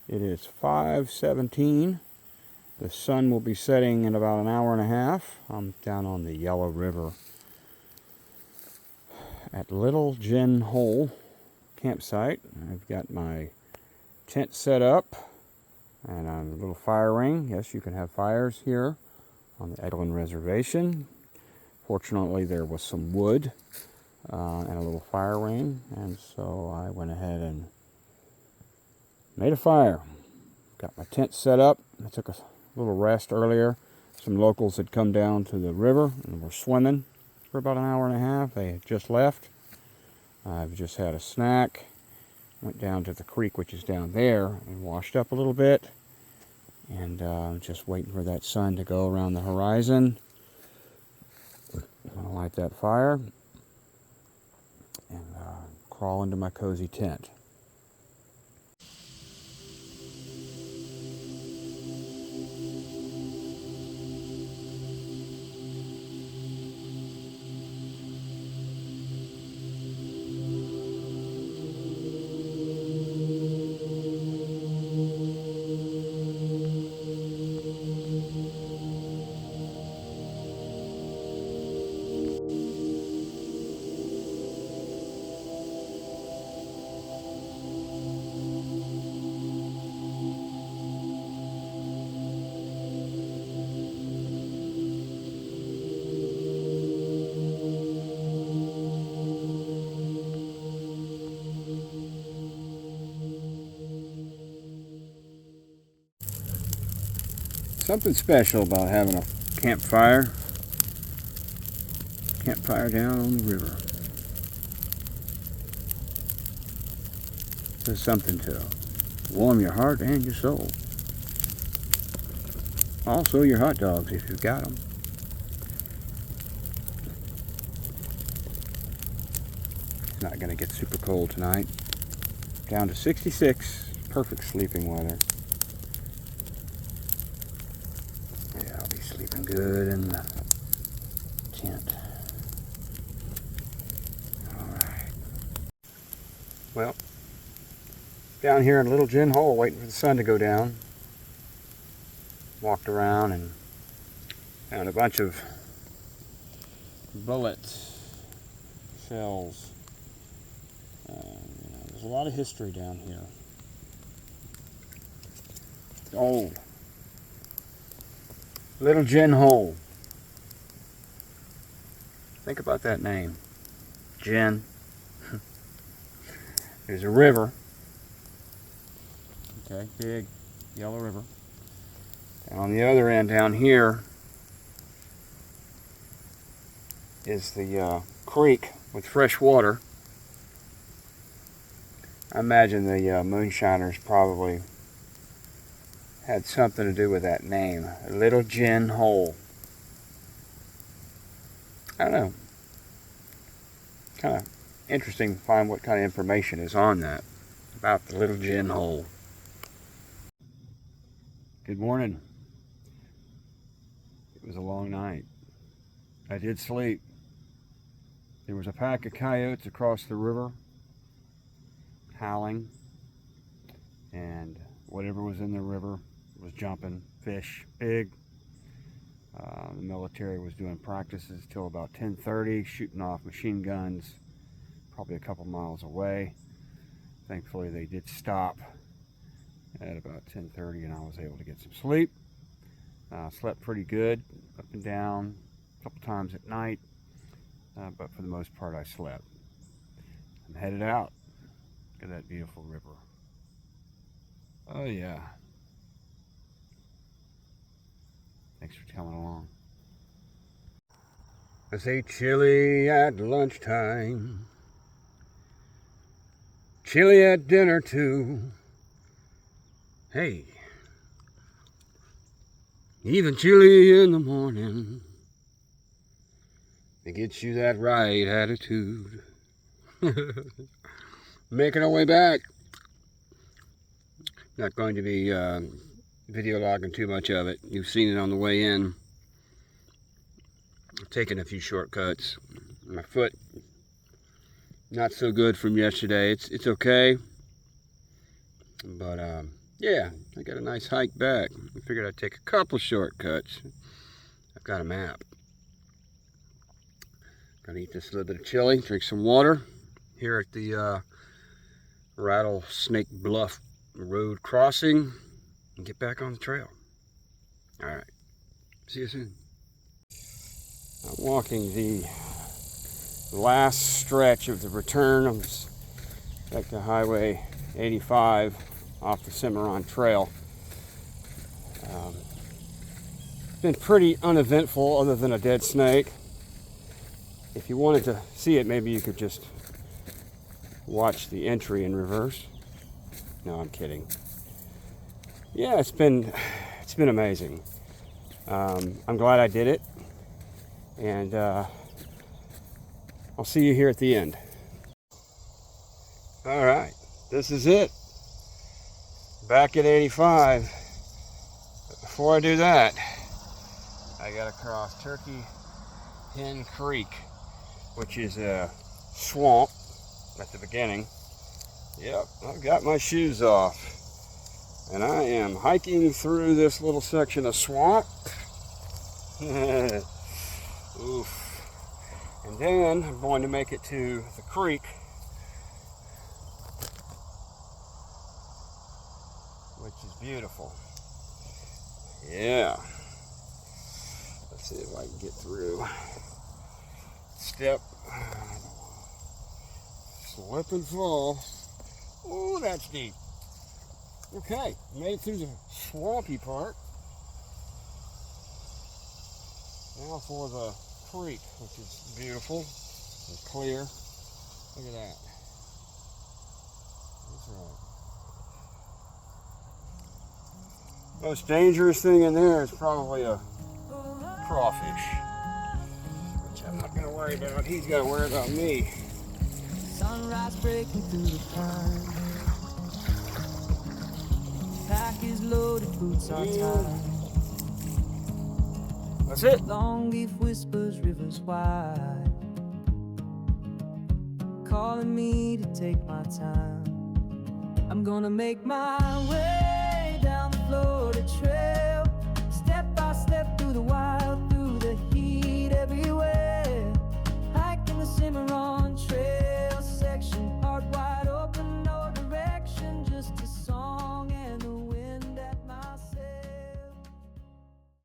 It is 5:17. The sun will be setting in about an hour and a half. I'm down on the Yellow River at Little Gin Hole campsite. I've got my tent set up and a little fire ring. Yes, you can have fires here on the Eglin Reservation. Fortunately, there was some wood and a little fire ring, and so I went ahead and made a fire. Got my tent set up. I took a little rest earlier. Some locals had come down to the river and were swimming for about an hour and a half. They had just left. I've just had a snack. Went down to the creek, which is down there, and washed up a little bit. And just waiting for that sun to go around the horizon. I'm going to light that fire and crawl into my cozy tent. Something special about having a campfire down on the river. There's something to warm your heart and your soul. Also your hot dogs if you've got them. It's not going to get super cold tonight. Down to 66, perfect sleeping weather. Yeah, I'll be sleeping good in the tent. Alright. Well, down here in a little gin hole waiting for the sun to go down. Walked around and found a bunch of bullets, shells. There's a lot of history down here. It's old. Little gin hole. Think about that name. Gin. There's a river. Okay, big yellow river. And on the other end down here is the creek with fresh water. I imagine the moonshiners probably had something to do with that name. A little gin hole. I don't know. Kind of interesting to find what kind of information is on that about the little gin hole. Good morning. It was a long night. I did sleep. There was a pack of coyotes across the river howling, and whatever was in the river was jumping. Fish, big. The military was doing practices till about 10:30, shooting off machine guns probably a couple miles away. Thankfully they did stop at about 10:30 and I was able to get some sleep. Slept pretty good, up and down a couple times at night, but for the most part I slept. I'm headed out. Look at that beautiful river. Oh yeah. Thanks for coming along. It's a chili at lunchtime. Chili at dinner too. Hey. Even chili in the morning. It gets you that right attitude. Making our way back. Not going to be video logging too much of it. You've seen it on the way in. I've taken a few shortcuts. My foot, not so good from yesterday. It's okay. But yeah, I got a nice hike back. I figured I'd take a couple shortcuts. I've got a map. Gonna eat this little bit of chili, drink some water here at the Rattlesnake Bluff Road crossing and get back on the trail. All right, see you soon. I'm walking the last stretch of the return back to Highway 85 off the Cimarron Trail. Been pretty uneventful other than a dead snake. If you wanted to see it, maybe you could just watch the entry in reverse. No, I'm kidding. Yeah, it's been amazing. I'm glad I did it, and I'll see you here at the end. All right, this is it. Back at 85. But before I do that, I gotta cross Turkey Hen Creek, which is a swamp at the beginning. Yep, I've got my shoes off and I am hiking through this little section of swamp. Oof. And then I'm going to make it to the creek, which is beautiful. Yeah. Let's see if I can get through. Step. Slip and fall. Oh, that's deep. Okay, made it through the swampy part. Now for the creek, which is beautiful and clear. Look at that. That's right. Most dangerous thing in there is probably a crawfish, which I'm not going to worry about. He's got to worry about me. Sunrise breaking through the pine. Pack is loaded, boots are tied. That's it. Long leaf whispers, rivers wide, calling me to take my time. I'm gonna make my way